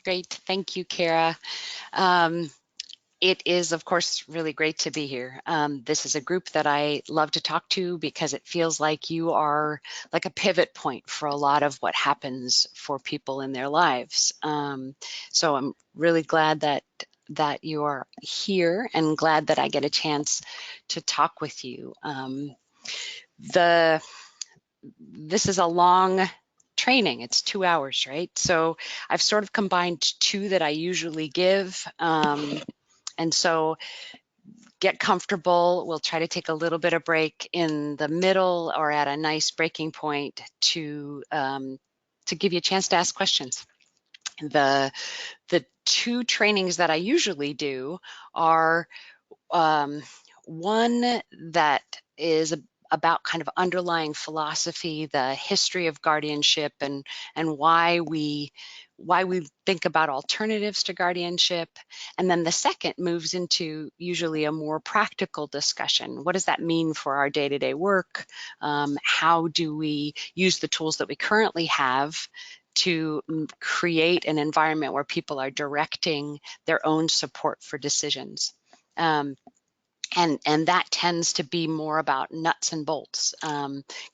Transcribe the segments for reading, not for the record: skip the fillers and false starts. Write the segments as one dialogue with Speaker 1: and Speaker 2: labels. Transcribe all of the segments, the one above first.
Speaker 1: Great, thank you, Kara. It is, of course, really great to be here. This is a group that I love to talk to because it feels like you are like a pivot point for a lot of what happens for people in their lives. So I'm really glad that you are here and glad that I get a chance to talk with you. This is a long training. It's 2 hours, right? So I've sort of combined two that I usually give. And so get comfortable. We'll try to take a little bit of break in the middle or at a nice breaking point to give you a chance to ask questions. The two trainings that I usually do are one that is about kind of underlying philosophy, the history of guardianship, and why we think about alternatives to guardianship. And then the second moves into usually a more practical discussion. What does that mean for our day-to-day work? How do we use the tools that we currently have to create an environment where people are directing their own support for decisions? And that tends to be more about nuts and bolts,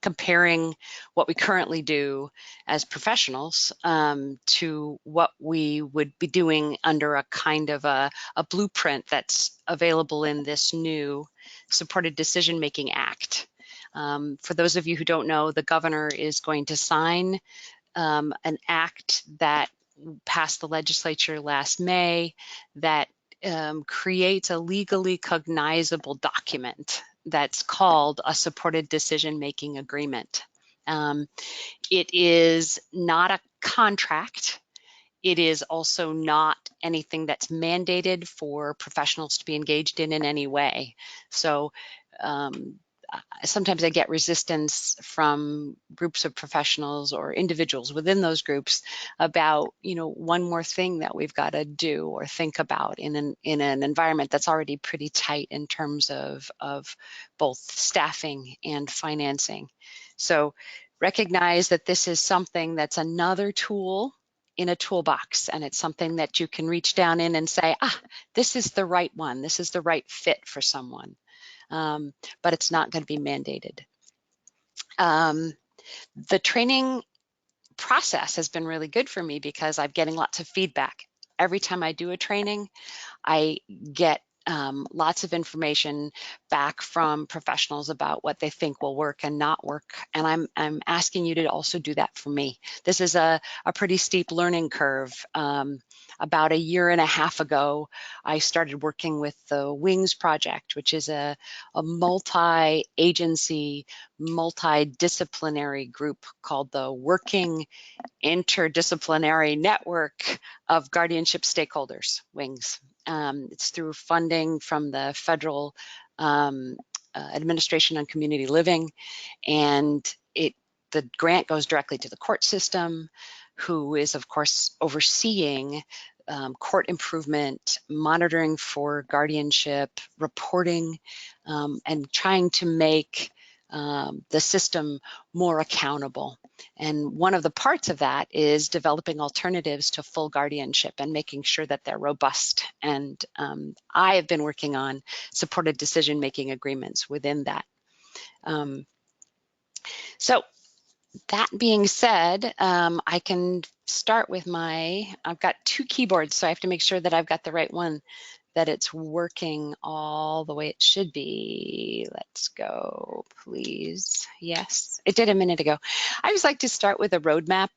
Speaker 1: comparing what we currently do as professionals to what we would be doing under a kind of a blueprint that's available in this new Supported Decision-Making Act. For those of you who don't know, the governor is going to sign an act that passed the legislature last May that creates a legally cognizable document that's called a Supported Decision-Making Agreement. It is not a contract. It is also not anything that's mandated for professionals to be engaged in any way. So sometimes I get resistance from groups of professionals or individuals within those groups about, one more thing that we've got to do or think about in an environment that's already pretty tight in terms of both staffing and financing. So recognize that this is something that's another tool in a toolbox, and it's something that you can reach down in and say, this is the right one. This is the right fit for someone. But it's not going to be mandated. The training process has been really good for me because I'm getting lots of feedback. Every time I do a training, I get lots of information back from professionals about what they think will work and not work. And I'm asking you to also do that for me. This is a pretty steep learning curve. About a year and a half ago, I started working with the WINGS project, which is a multi-agency, multidisciplinary group called the Working Interdisciplinary Network of Guardianship Stakeholders, WINGS. It's through funding from the Federal Administration on Community Living, and the grant goes directly to the court system, who is, of course, overseeing court improvement, monitoring for guardianship, reporting, and trying to make the system more accountable. And one of the parts of that is developing alternatives to full guardianship and making sure that they're robust. And I have been working on supported decision-making agreements within that. So that being said, I can start with I've got two keyboards, so I have to make sure that I've got the right one, that it's working all the way it should be. Let's go, please. Yes, it did a minute ago. I always like to start with a roadmap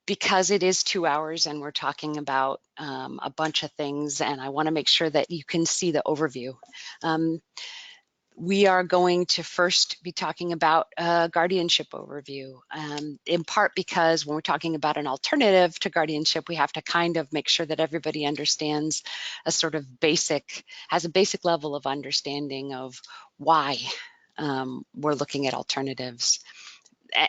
Speaker 1: because it is 2 hours and we're talking about a bunch of things, and I want to make sure that you can see the overview. We are going to first be talking about a guardianship overview, in part because when we're talking about an alternative to guardianship, we have to kind of make sure that everybody understands has a basic level of understanding of why we're looking at alternatives.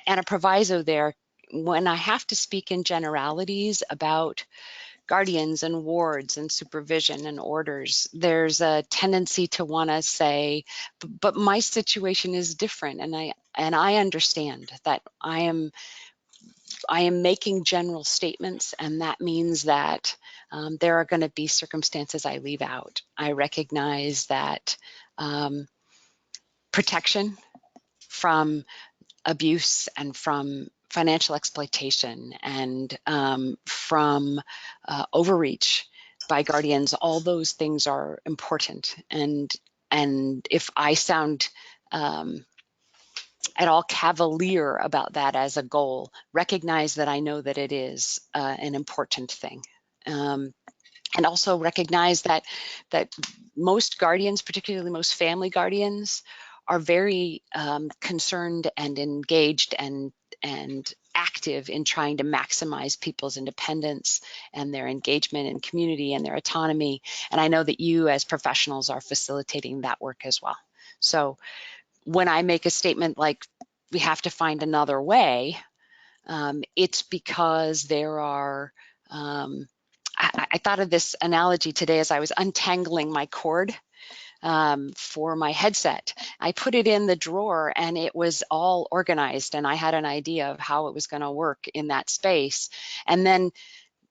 Speaker 1: And a proviso there, when I have to speak in generalities about guardians and wards and supervision and orders, there's a tendency to want to say, but my situation is different, and I understand that I am I am making general statements, and that means that there are going to be circumstances I leave out. I recognize that protection from abuse and from financial exploitation and from overreach by guardians, all those things are important. And if I sound at all cavalier about that as a goal, recognize that I know that it is an important thing. And also recognize that most guardians, particularly most family guardians, are very concerned and engaged and active in trying to maximize people's independence and their engagement in community and their autonomy. And I know that you as professionals are facilitating that work as well. So when I make a statement like we have to find another way, it's because there are I thought of this analogy today as I was untangling my cord for my headset. I put it in the drawer and it was all organized, and I had an idea of how it was going to work in that space. And then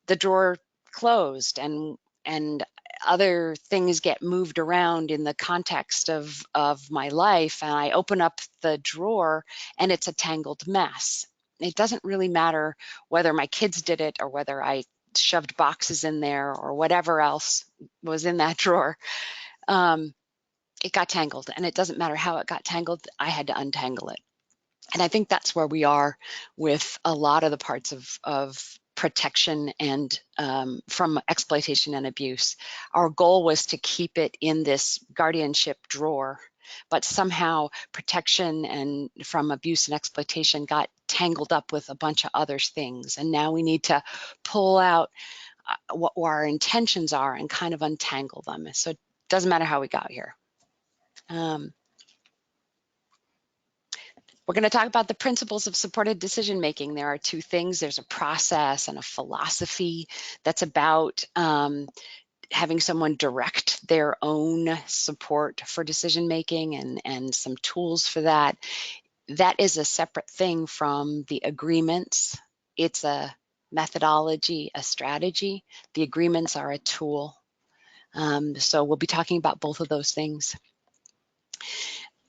Speaker 1: the drawer closed, and other things get moved around in the context of my life, and I open up the drawer and it's a tangled mess. It doesn't really matter whether my kids did it or whether I shoved boxes in there or whatever else was in that drawer. It got tangled, and it doesn't matter how it got tangled. I had to untangle it. And I think that's where we are with a lot of the parts of protection and from exploitation and abuse. Our goal was to keep it in this guardianship drawer, but somehow protection and from abuse and exploitation got tangled up with a bunch of other things. And now we need to pull out what our intentions are and kind of untangle them. So it doesn't matter how we got here. We're going to talk about the principles of supported decision making. There are two things. There's a process and a philosophy that's about having someone direct their own support for decision making and some tools for that. That is a separate thing from the agreements. It's a methodology, a strategy. The agreements are a tool. So we'll be talking about both of those things.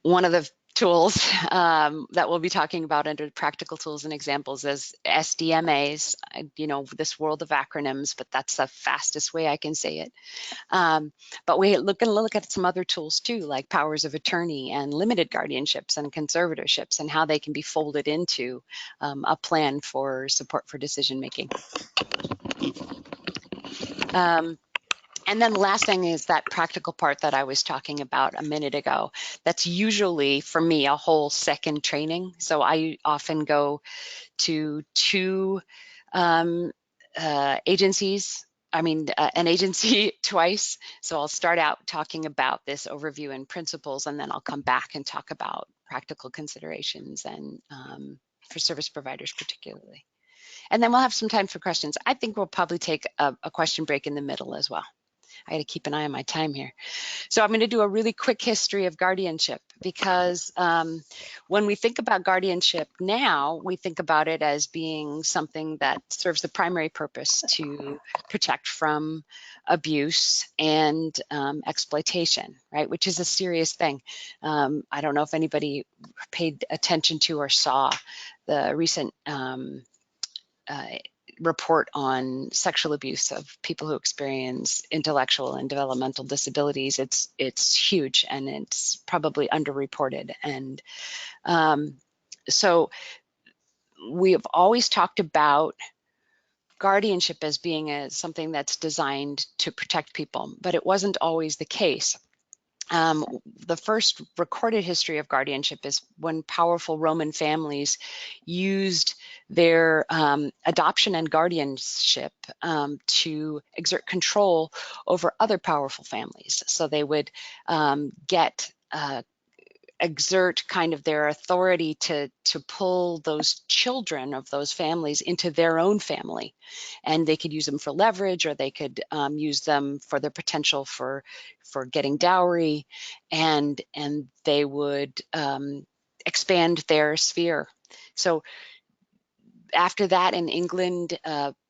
Speaker 1: One of the tools that we'll be talking about under practical tools and examples is SDMAs, this world of acronyms, but that's the fastest way I can say it. But we're going to look at some other tools too, like powers of attorney and limited guardianships and conservatorships, and how they can be folded into a plan for support for decision making. And then the last thing is that practical part that I was talking about a minute ago. That's usually, for me, a whole second training. So I often go to two agencies, an agency twice. So I'll start out talking about this overview and principles, and then I'll come back and talk about practical considerations and for service providers particularly. And then we'll have some time for questions. I think we'll probably take a question break in the middle as well. I got to keep an eye on my time here. So I'm going to do a really quick history of guardianship, because when we think about guardianship now, we think about it as being something that serves the primary purpose to protect from abuse and exploitation, right? Which is a serious thing. I don't know if anybody paid attention to or saw the recent report on sexual abuse of people who experience intellectual and developmental disabilities. It's huge, and it's probably underreported. And so we have always talked about guardianship as being something that's designed to protect people, but it wasn't always the case. The first recorded history of guardianship is when powerful Roman families used their adoption and guardianship to exert control over other powerful families. So they would exert kind of their authority to pull those children of those families into their own family, and they could use them for leverage, or they could use them for their potential for getting dowry, and they would expand their sphere. So After that, in England,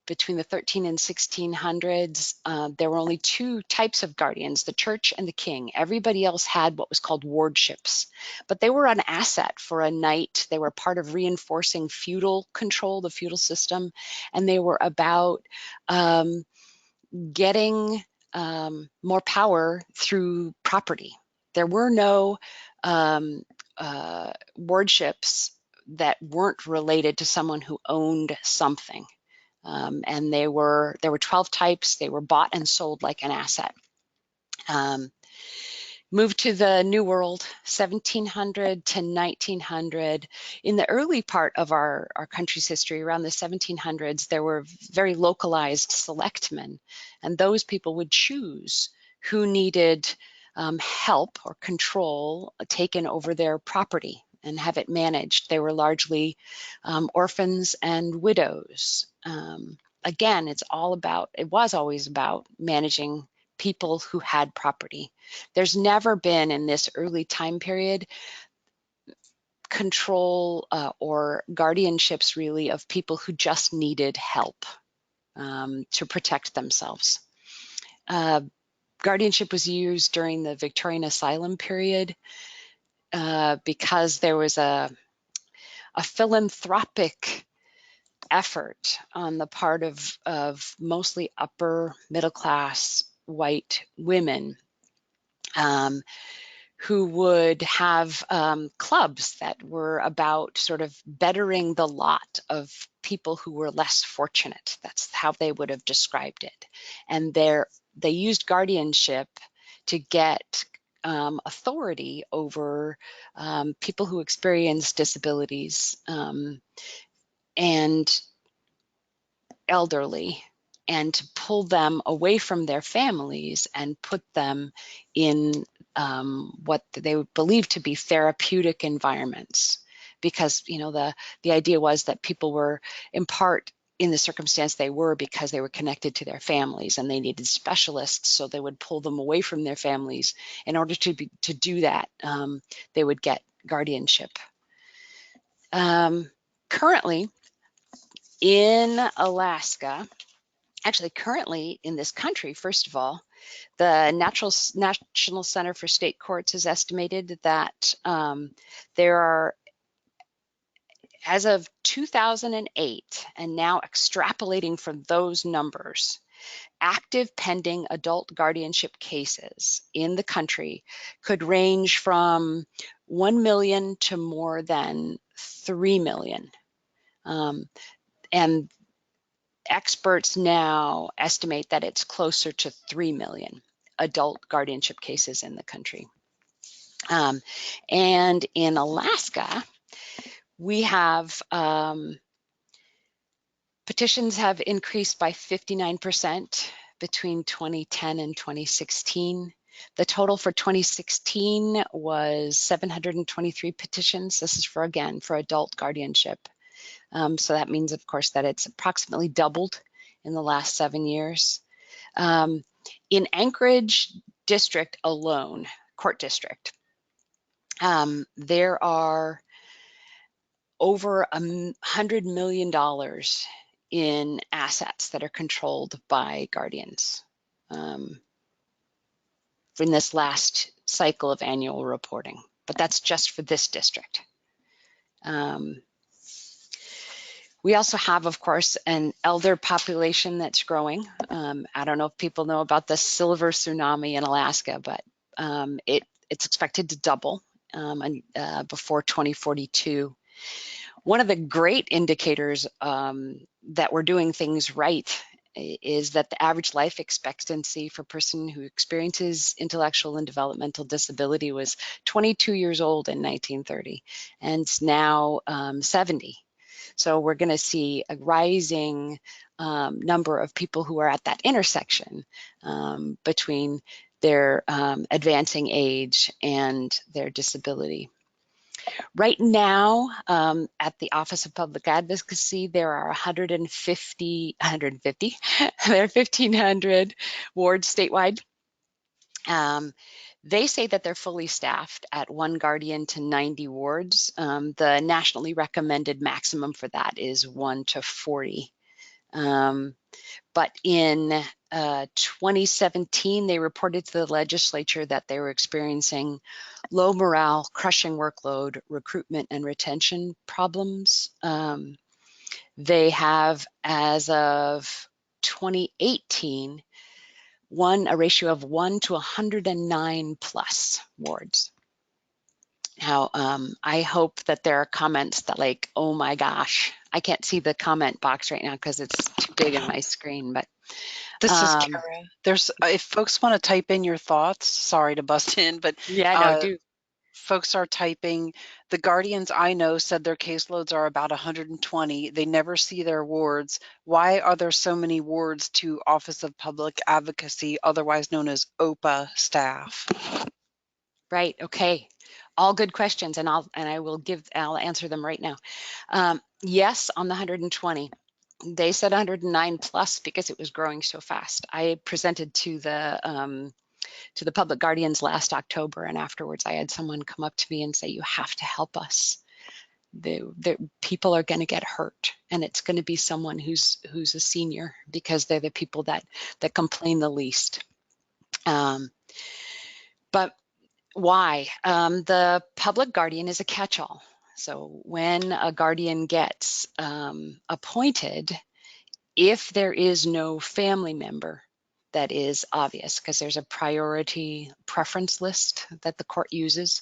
Speaker 1: between the 13 and 1600s, there were only two types of guardians, the church and the king. Everybody else had what was called wardships, but they were an asset for a knight. They were part of reinforcing feudal control, the feudal system, and they were about getting more power through property. There were no wardships that weren't related to someone who owned something. And there were 12 types. They were bought and sold like an asset. Moved to the New World, 1700 to 1900. In the early part of our country's history, around the 1700s, there were very localized selectmen, and those people would choose who needed help or control taken over their property and have it managed. They were largely orphans and widows. Again, it was always about managing people who had property. There's never been in this early time period control or guardianships really of people who just needed help to protect themselves. Guardianship was used during the Victorian asylum period because there was a philanthropic effort on the part of mostly upper middle class white women who would have clubs that were about sort of bettering the lot of people who were less fortunate. That's how they would have described it. And they used guardianship to get authority over people who experienced disabilities and elderly, and to pull them away from their families and put them in what they would believe to be therapeutic environments. Because the idea was that people were in part in the circumstance they were because they were connected to their families and they needed specialists, so they would pull them away from their families. In order to do that, they would get guardianship. Currently in Alaska, actually currently in this country, first of all, the National Center for State Courts has estimated that there are, as of 2008, and now extrapolating from those numbers, active pending adult guardianship cases in the country could range from 1 million to more than 3 million. And experts now estimate that it's closer to 3 million adult guardianship cases in the country. And in Alaska, we have petitions have increased by 59% between 2010 and 2016. The total for 2016 was 723 petitions. This is for adult guardianship. So that means, of course, that it's approximately doubled in the last 7 years. In Anchorage district alone, court district, there are over $100 million in assets that are controlled by guardians in this last cycle of annual reporting. But that's just for this district. We also have, of course, an elder population that's growing. I don't know if people know about the silver tsunami in Alaska, but it's expected to double before 2042. One of the great indicators that we're doing things right is that the average life expectancy for a person who experiences intellectual and developmental disability was 22 years old in 1930, and it's now 70. So we're going to see a rising number of people who are at that intersection between their advancing age and their disability. Right now, at the Office of Public Advocacy, there are 150, there are 1,500 wards statewide. Um, they say that they're fully staffed at 1 guardian to 90 wards. The nationally recommended maximum for that is 1 to 40. But in 2017, they reported to the legislature that they were experiencing low morale, crushing workload, recruitment and retention problems. They have, as of 2018, a ratio of 1 to 109 plus wards. Now, I hope that there are comments that like, oh my gosh, I can't see the comment box right now because it's too big on my screen, but
Speaker 2: This is Kara. There's if folks want to type in your thoughts, sorry to bust in, but
Speaker 1: yeah, no,
Speaker 2: uh,
Speaker 1: do.
Speaker 2: folks are typing. The Guardians I know said their caseloads are about 120. They never see their wards. Why are there so many wards to Office of Public Advocacy, otherwise known as OPA staff?
Speaker 1: Right. Okay. All good questions, and I'll answer them right now. Yes, on the 120. They said 109 plus because it was growing so fast. I presented to the public guardians last October, and afterwards I had someone come up to me and say, "You have to help us. The people are going to get hurt, and it's going to be someone who's a senior because they're the people that complain the least." But why? The public guardian is a catch-all. So when a guardian gets appointed, if there is no family member that is obvious, because there's a priority preference list that the court uses,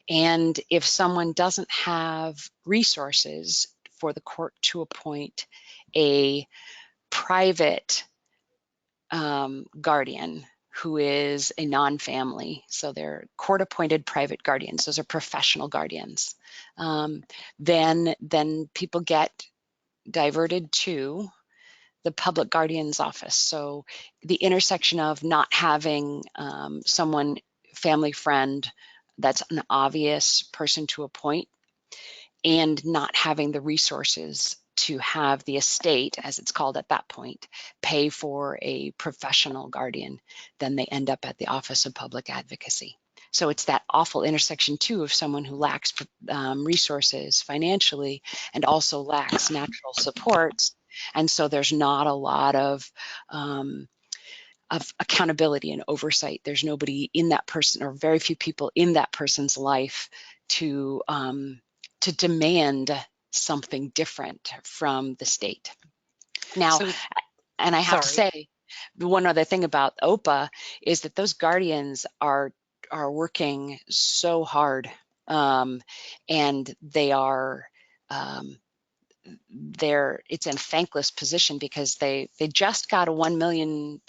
Speaker 1: and if someone doesn't have resources for the court to appoint a private guardian who is a non-family, so they're court-appointed private guardians, those are professional guardians, then people get diverted to the public guardian's office. So the intersection of not having someone, family friend, that's an obvious person to appoint, and not having the resources to have the estate, as it's called at that point, pay for a professional guardian, then they end up at the Office of Public Advocacy. So it's that awful intersection too of someone who lacks resources financially and also lacks natural supports. And so there's not a lot of accountability and oversight. There's nobody in that person, or very few people in that person's life to demand something different from the state. Now,
Speaker 2: So,
Speaker 1: and I have to
Speaker 2: sorry.
Speaker 1: say, the one other thing about OPA is that those guardians are working so hard, and they are it's a thankless position because they just got a $1 million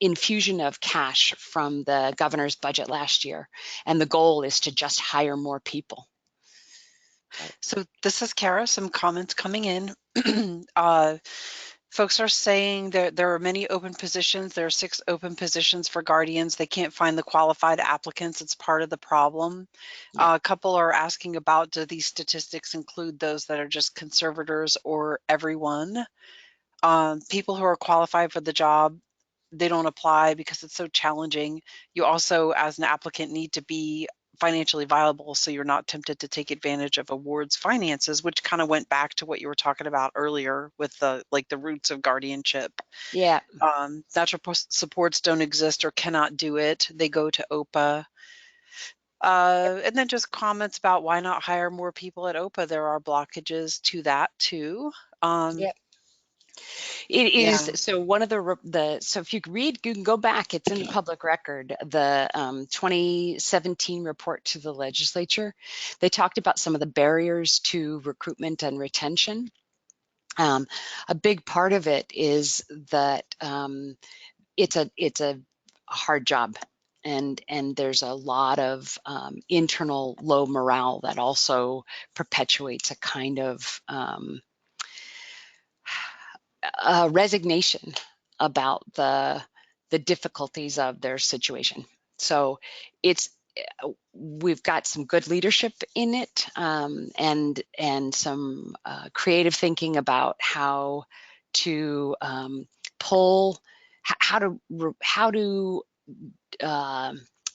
Speaker 1: infusion of cash from the governor's budget last year, and the goal is to just hire more people.
Speaker 2: So this is Kara. Some comments coming in. Folks are saying that there are many open positions. There are 6 open positions for guardians. They can't find the qualified applicants. It's part of the problem.
Speaker 1: Yeah.
Speaker 2: A couple are asking about, do these statistics include those that are just conservators or everyone? People who are qualified for the job, they don't apply because it's so challenging. You also, as an applicant, need to be financially viable so you're not tempted to take advantage of awards finances, which kind of went back to what you were talking about earlier with the roots of guardianship.
Speaker 1: Yeah.
Speaker 2: Natural supports don't exist or cannot do it. They go to OPA. And then just comments about why not hire more people at OPA. There are blockages to that too.
Speaker 1: Yeah. It is.
Speaker 2: Yeah.
Speaker 1: So one of so if you read, you can go back, it's in the public record, the 2017 report to the legislature. They talked about some of the barriers to recruitment and retention. A big part of it is that it's a hard job, and there's a lot of internal low morale that also perpetuates a kind of resignation about the difficulties of their situation. So it's we've got some good leadership in it, and some creative thinking about how to pull how to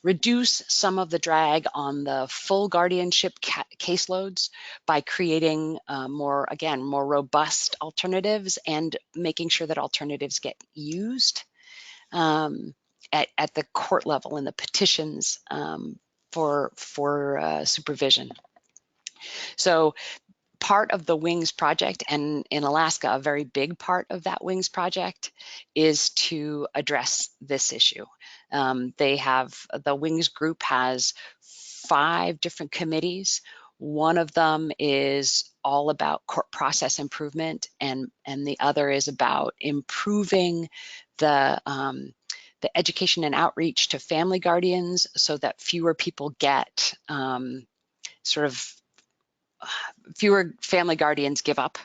Speaker 1: reduce some of the drag on the full guardianship caseloads by creating more robust alternatives and making sure that alternatives get used at the court level in the petitions for supervision. So part of the WINGS project, and in Alaska, a very big part of that WINGS project is to address this issue. The WINGS group has 5 different committees. One of them is all about court process improvement, and the other is about improving the education and outreach to family guardians so that fewer people get fewer family guardians give up.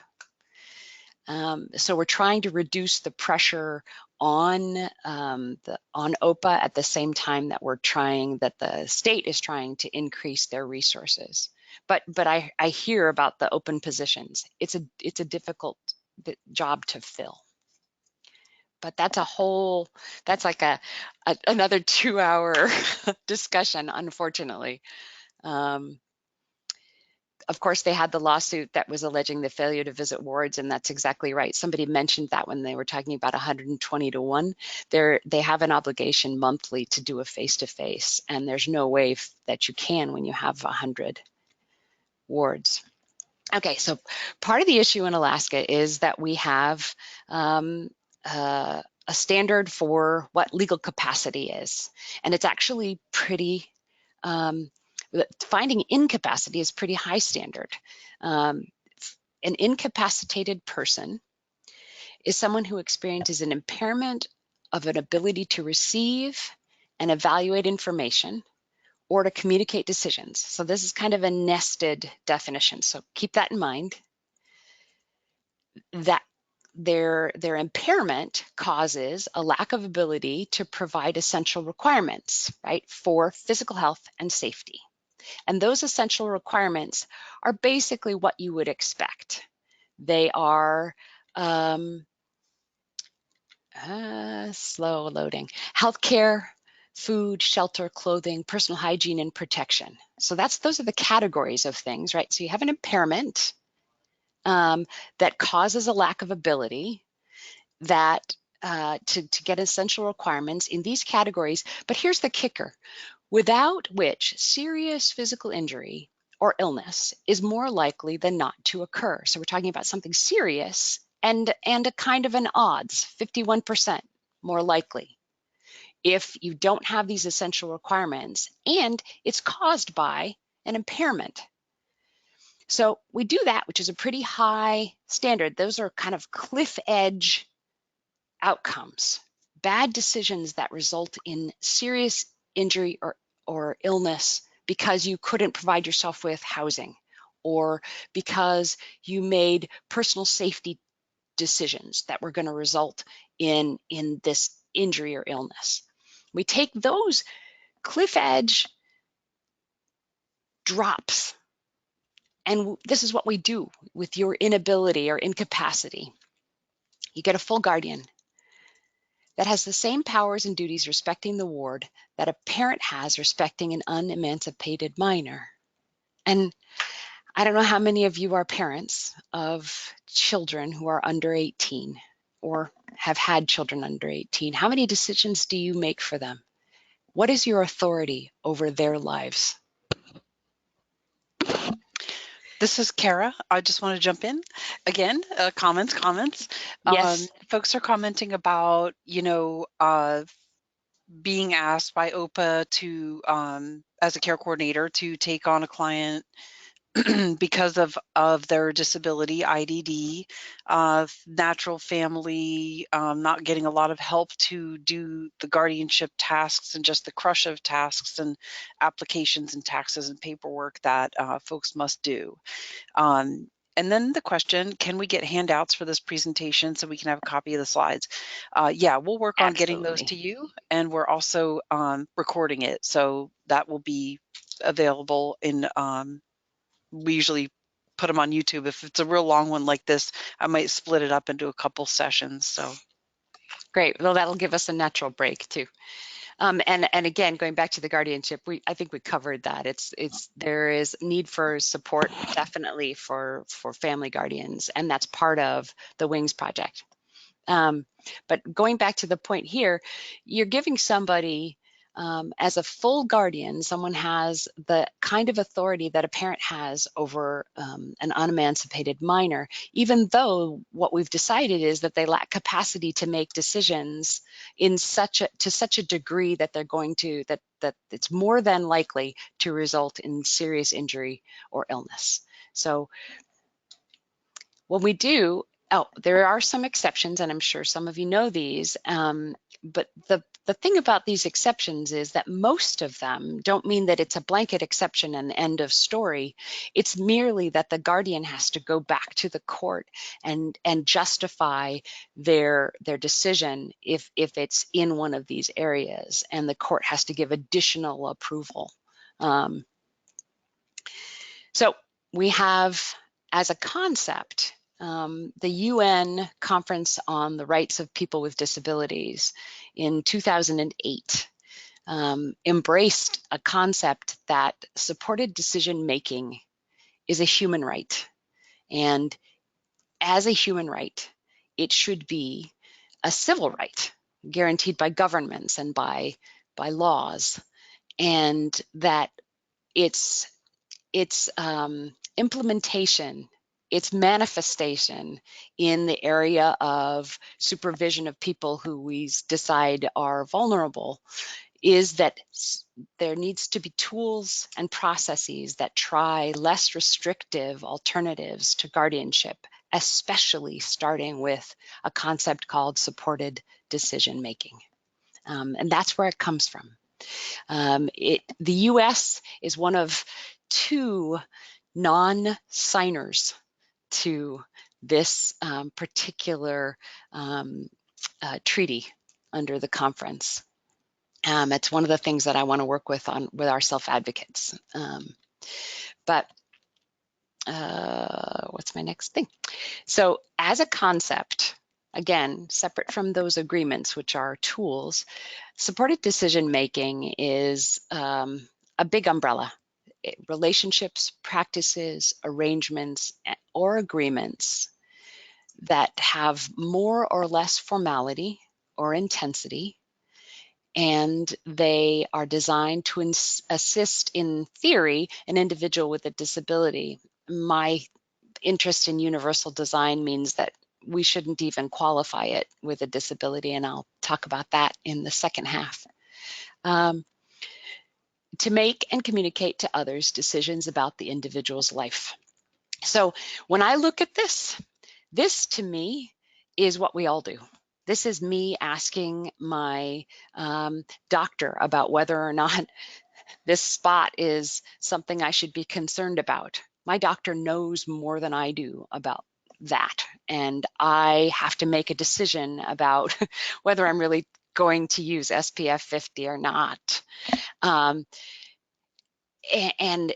Speaker 1: So we're trying to reduce the pressure on OPA at the same time that the state is trying to increase their resources. But I hear about the open positions. It's a difficult job to fill. But that's like another 2-hour discussion, unfortunately. Of course, they had the lawsuit that was alleging the failure to visit wards, and that's exactly right. Somebody mentioned that when they were talking about 120 to 1. They have an obligation monthly to do a face-to-face, and there's no way that you can when you have 100 wards. Okay, so part of the issue in Alaska is that we have a standard for what legal capacity is, and it's actually pretty finding incapacity is pretty high standard. An incapacitated person is someone who experiences an impairment of an ability to receive and evaluate information or to communicate decisions. So this is kind of a nested definition. So keep that in mind, that their impairment causes a lack of ability to provide essential requirements, right, for physical health and safety. And those essential requirements are basically what you would expect. They are slow loading: healthcare, food, shelter, clothing, personal hygiene, and protection. So those are the categories of things, right? So you have an impairment that causes a lack of ability that to get essential requirements in these categories. But here's the kicker: without which serious physical injury or illness is more likely than not to occur. So we're talking about something serious and a kind of an odds, 51% more likely if you don't have these essential requirements and it's caused by an impairment. So we do that, which is a pretty high standard. Those are kind of cliff edge outcomes, bad decisions that result in serious injury or illness because you couldn't provide yourself with housing, or because you made personal safety decisions that were going to result in this injury or illness. We take those cliff edge drops, and this is what we do with your inability or incapacity. You get a full guardian that has the same powers and duties respecting the ward that a parent has respecting an unemancipated minor. And I don't know how many of you are parents of children who are under 18 or have had children under 18. How many decisions do you make for them? What is your authority over their lives?
Speaker 2: This is Kara. I just want to jump in again. Comments.
Speaker 1: Yes.
Speaker 2: Folks are commenting about, being asked by OPA to, as a care coordinator, to take on a client because of their disability, IDD, natural family, not getting a lot of help to do the guardianship tasks and just the crush of tasks and applications and taxes and paperwork that folks must do. And then the question, can we get handouts for this presentation so we can have a copy of the slides? Yeah, we'll work on getting those to you, and we're also recording it, so that will be available in we usually put them on YouTube. If it's a real long one like this, I might split it up into a couple sessions. So
Speaker 1: Great. Well, that'll give us a natural break too. And again, going back to the guardianship, I think we covered that. There is need for support definitely for family guardians, and that's part of the Wings project. But going back to the point here, you're giving somebody, as a full guardian, someone has the kind of authority that a parent has over an unemancipated minor, even though what we've decided is that they lack capacity to make decisions to such a degree that they're going to, that it's more than likely to result in serious injury or illness. So when we do, oh, there are some exceptions, and I'm sure some of you know these, but the thing about these exceptions is that most of them don't mean that it's a blanket exception and end of story. It's merely that the guardian has to go back to the court and justify their decision if it's in one of these areas, and the court has to give additional approval. So we have, as a concept, the UN Conference on the Rights of People with Disabilities in 2008 embraced a concept that supported decision-making is a human right. And as a human right, it should be a civil right guaranteed by governments and by laws, and that its implementation, its manifestation in the area of supervision of people who we decide are vulnerable is that there needs to be tools and processes that try less restrictive alternatives to guardianship, especially starting with a concept called supported decision making. And that's where it comes from. The US is one of 2 non-signers to this particular treaty under the conference. It's one of the things that I want to work with our self-advocates. But what's my next thing? So as a concept, again, separate from those agreements, which are tools, supported decision-making is a big umbrella. Relationships, practices, arrangements, or agreements that have more or less formality or intensity, and they are designed to assist, in theory, an individual with a disability. My interest in universal design means that we shouldn't even qualify it with a disability, and I'll talk about that in the second half. To make and communicate to others decisions about the individual's life. So when I look at this to me is what we all do. This is me asking my doctor about whether or not this spot is something I should be concerned about. My doctor knows more than I do about that, and I have to make a decision about whether I'm really going to use SPF 50 or not. And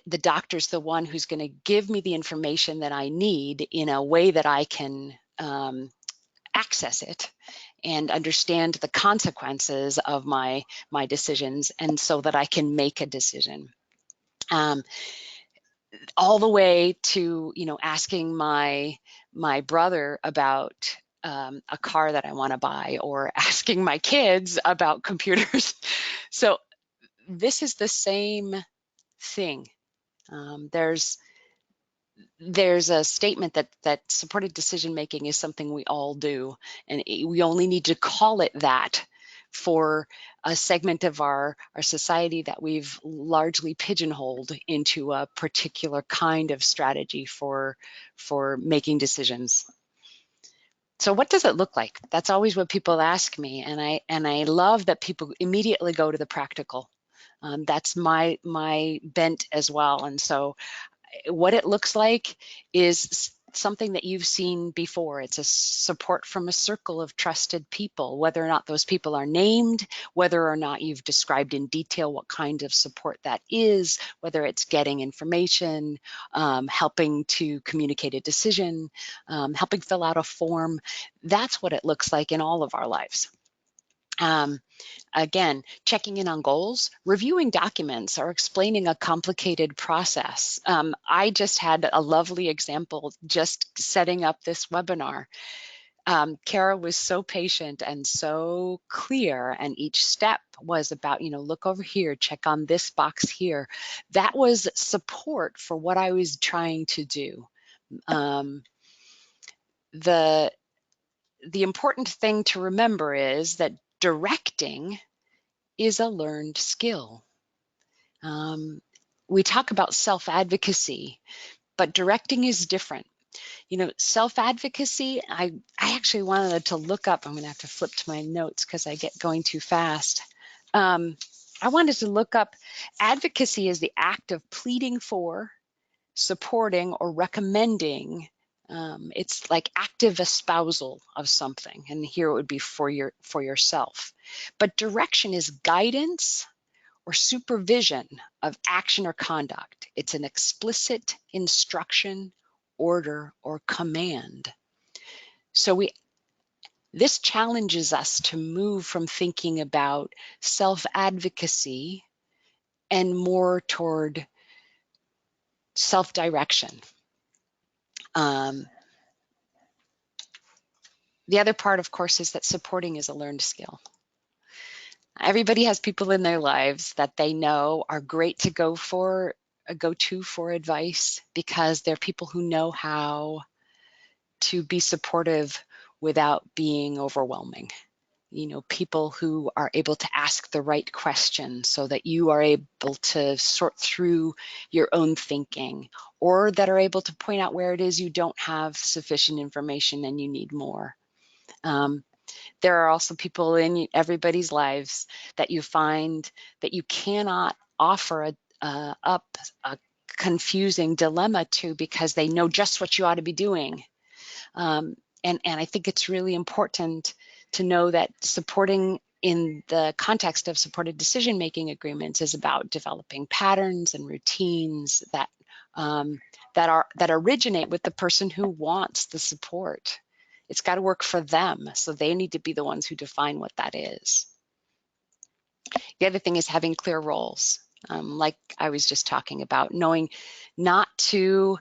Speaker 1: the doctor's the one who's going to give me the information that I need in a way that I can access it and understand the consequences of my decisions, and so that I can make a decision. All the way to, asking my brother about a car that I want to buy, or asking my kids about computers. So this is the same thing. There's a statement that supported decision making is something we all do, and we only need to call it that for a segment of our society that we've largely pigeonholed into a particular kind of strategy for making decisions. So what does it look like? That's always what people ask me, and I love that people immediately go to the practical. That's my bent as well. And so what it looks like is something that you've seen before. It's a support from a circle of trusted people, whether or not those people are named, whether or not you've described in detail what kind of support that is, whether it's getting information, helping to communicate a decision, helping fill out a form. That's what it looks like in all of our lives. Um, Again, checking in on goals, reviewing documents, or explaining a complicated process. I just had a lovely example just setting up this webinar. Kara was so patient and so clear, and each step was about, look over here, check on this box here. That was support for what I was trying to do. The important thing to remember is that directing is a learned skill. We talk about self-advocacy, but directing is different. Self-advocacy, I actually wanted to look up, I'm going to have to flip to my notes because I get going too fast. I wanted to look up advocacy is the act of pleading for, supporting, or recommending. It's like active espousal of something, and here it would be for yourself. But direction is guidance or supervision of action or conduct. It's an explicit instruction, order, or command. So this challenges us to move from thinking about self-advocacy and more toward self-direction. The other part, of course, is that supporting is a learned skill. Everybody has people in their lives that they know are great to go to for advice, because they're people who know how to be supportive without being overwhelming. People who are able to ask the right questions so that you are able to sort through your own thinking, or that are able to point out where it is you don't have sufficient information and you need more. There are also people in everybody's lives that you find that you cannot offer up a confusing dilemma to, because they know just what you ought to be doing. And I think it's really important to know that supporting in the context of supported decision-making agreements is about developing patterns and routines that originate with the person who wants the support. It's got to work for them, so they need to be the ones who define what that is. The other thing is having clear roles, like I was just talking about, knowing not to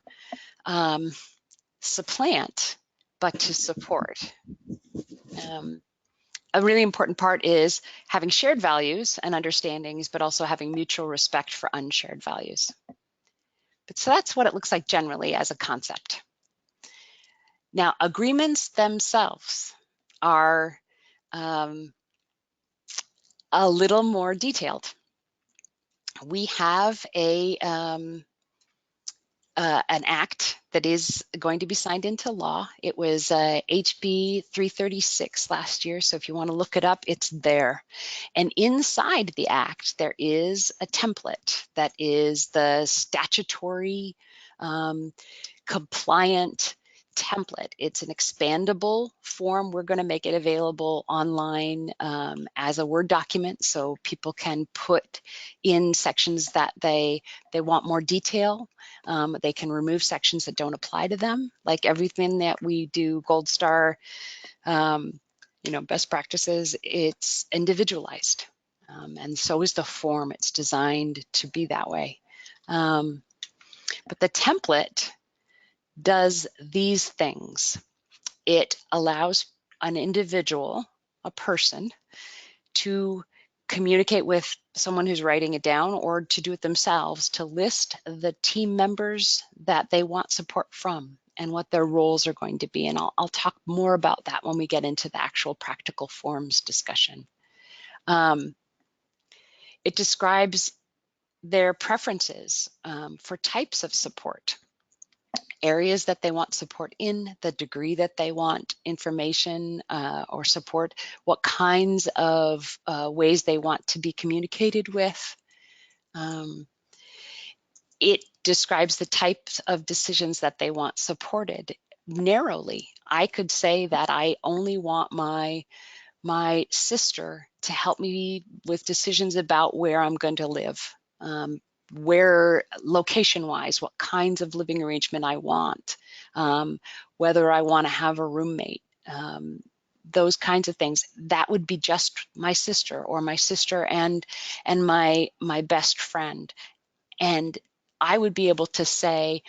Speaker 1: supplant, but to support. A really important part is having shared values and understandings, but also having mutual respect for unshared values. So that's what it looks like generally as a concept. Now, agreements themselves are a little more detailed. We have an act that is going to be signed into law. It was HB 336 last year, so if you want to look it up, it's there. And inside the act, there is a template that is the statutory compliant template. It's an expandable form. We're going to make it available online as a Word document, so people can put in sections that they want more detail. They can remove sections that don't apply to them. Like everything that we do Gold Star, best practices, it's individualized. And so is the form. It's designed to be that way. But the template does these things. It allows an individual, a person, to communicate with someone who's writing it down, or to do it themselves, to list the team members that they want support from and what their roles are going to be. And I'll talk more about that when we get into the actual practical forms discussion. It describes their preferences for types of support, areas that they want support in, the degree that they want information or support, what kinds of ways they want to be communicated with. It describes the types of decisions that they want supported narrowly. I could say that I only want my sister to help me with decisions about where I'm going to live, where location-wise, what kinds of living arrangement I want, whether I want to have a roommate, those kinds of things. That would be just my sister, or my sister and my best friend. And I would be able to say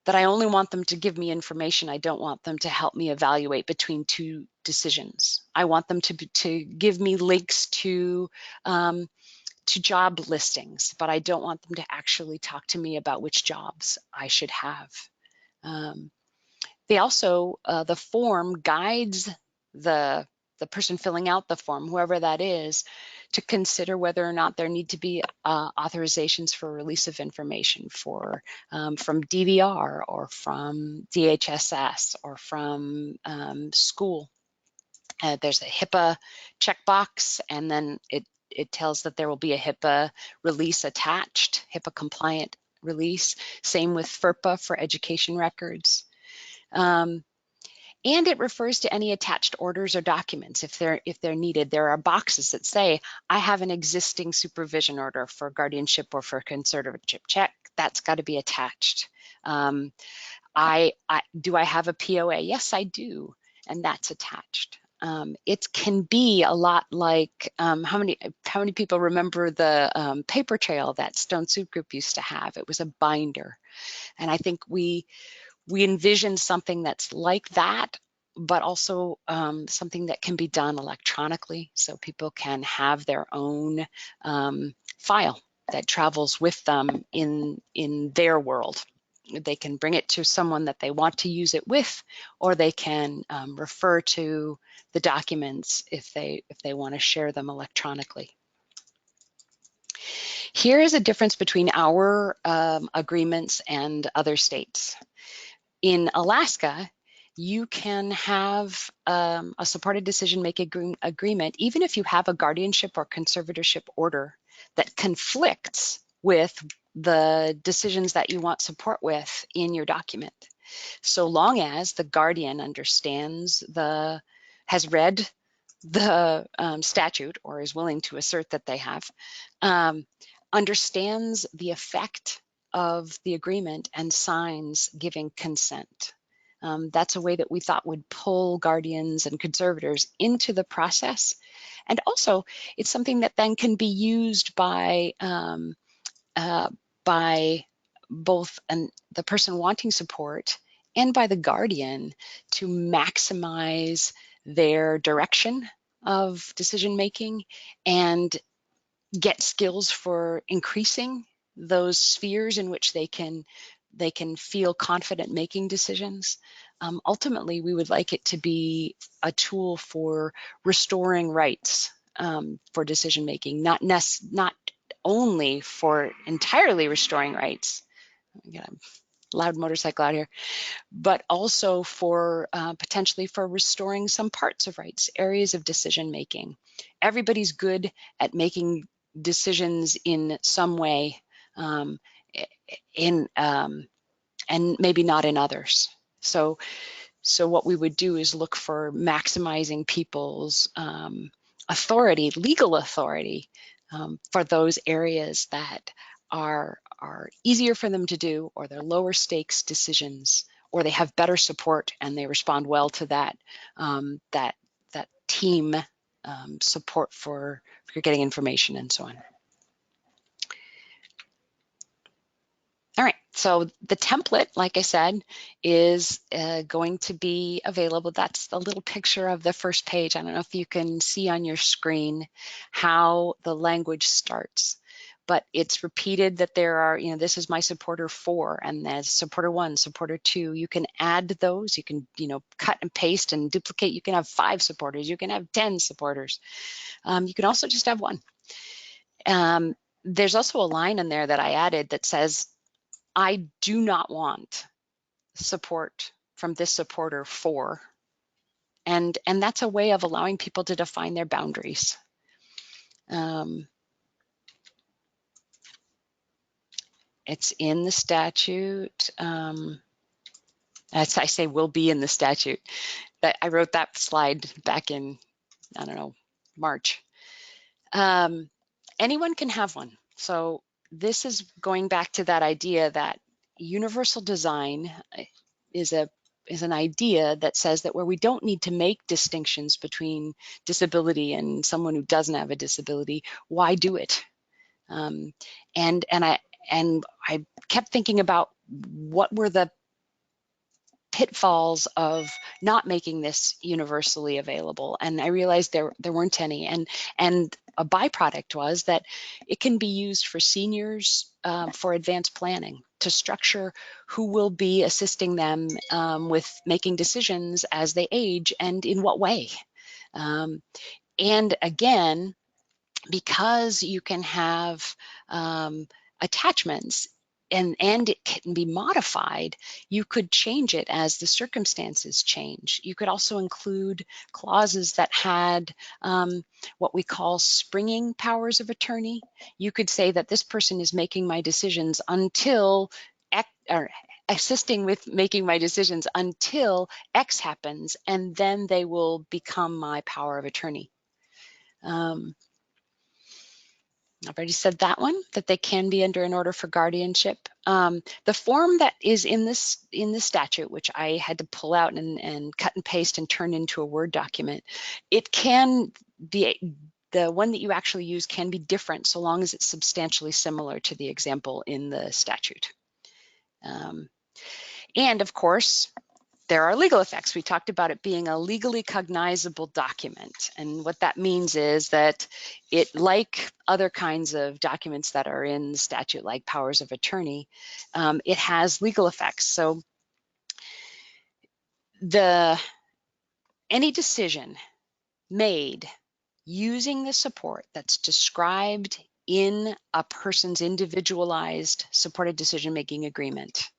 Speaker 1: that I only want them to give me information. I don't want them to help me evaluate between two decisions. I want them to give me links to job listings, but I don't want them to actually talk to me about which jobs I should have. They also, the form guides the person filling out the form, whoever that is, to consider whether or not there need to be authorizations for release of information from DVR or from DHSS or from school. There's a HIPAA checkbox, and then it tells that there will be a HIPAA release attached, HIPAA compliant release. Same with FERPA for education records. And it refers to any attached orders or documents if they're needed. There are boxes that say, I have an existing supervision order for guardianship or for conservatorship. Check, that's got to be attached. Do I have a POA? Yes, I do, and that's attached. It can be a lot like how many people remember the paper trail that Stone Soup Group used to have? It was a binder, and I think we envision something that's like that, but also something that can be done electronically, so people can have their own file that travels with them in their world. They can bring it to someone that they want to use it with, or they can refer to the documents if they want to share them electronically. Here is a difference between our agreements and other states. In Alaska, you can have a supported decision-making agreement even if you have a guardianship or conservatorship order that conflicts with the decisions that you want support with in your document. So long as the guardian has read the statute, or is willing to assert that they have, understands the effect of the agreement and signs giving consent. That's a way that we thought would pull guardians and conservators into the process. And also, it's something that then can be used by both the person wanting support and by the guardian to maximize their direction of decision making and get skills for increasing those spheres in which they can feel confident making decisions. Ultimately, we would like it to be a tool for restoring rights for decision making, not only for entirely restoring rights. I got a loud motorcycle out here, but also for potentially for restoring some parts of rights, areas of decision making. Everybody's good at making decisions in some way, and maybe not in others. So what we would do is look for maximizing people's authority, legal authority, for those areas that are easier for them to do, or they're lower stakes decisions, or they have better support and they respond well to that team support for getting information and so on. All right, so the template, like I said, is going to be available. That's a little picture of the first page. I don't know if you can see on your screen how the language starts, but it's repeated that there are, this is my supporter 4, and there's supporter 1, supporter 2. You can add those, you can, cut and paste and duplicate. You can have 5 supporters, you can have 10 supporters. You can also just have 1. There's also a line in there that I added that says, I do not want support from this supporter 4. And that's a way of allowing people to define their boundaries. It's in the statute. As I say, will be in the statute. That I wrote that slide back in, I don't know, March. Anyone can have one. So this is going back to that idea that universal design is a an idea that says that where we don't need to make distinctions between disability and someone who doesn't have a disability, why do it? And I kept thinking about what were the pitfalls of not making this universally available, and I realized there weren't any. And a byproduct was that it can be used for seniors for advanced planning to structure who will be assisting them with making decisions as they age and in what way. And again, because you can have attachments and it can be modified, you could change it as the circumstances change. You could also include clauses that had what we call springing powers of attorney. You could say that this person is making my decisions until X, or assisting with making my decisions until X happens, and then they will become my power of attorney. I've already said that one, that they can be under an order for guardianship. The form that is in this statute, which I had to pull out and cut and paste and turn into a Word document, it can be, the one that you actually use can be different so long as it's substantially similar to the example in the statute. And of course, there are legal effects. We talked about it being a legally cognizable document. And what that means is that it, like other kinds of documents that are in the statute, like powers of attorney, it has legal effects. So any decision made using the support that's described in a person's individualized supported decision-making agreement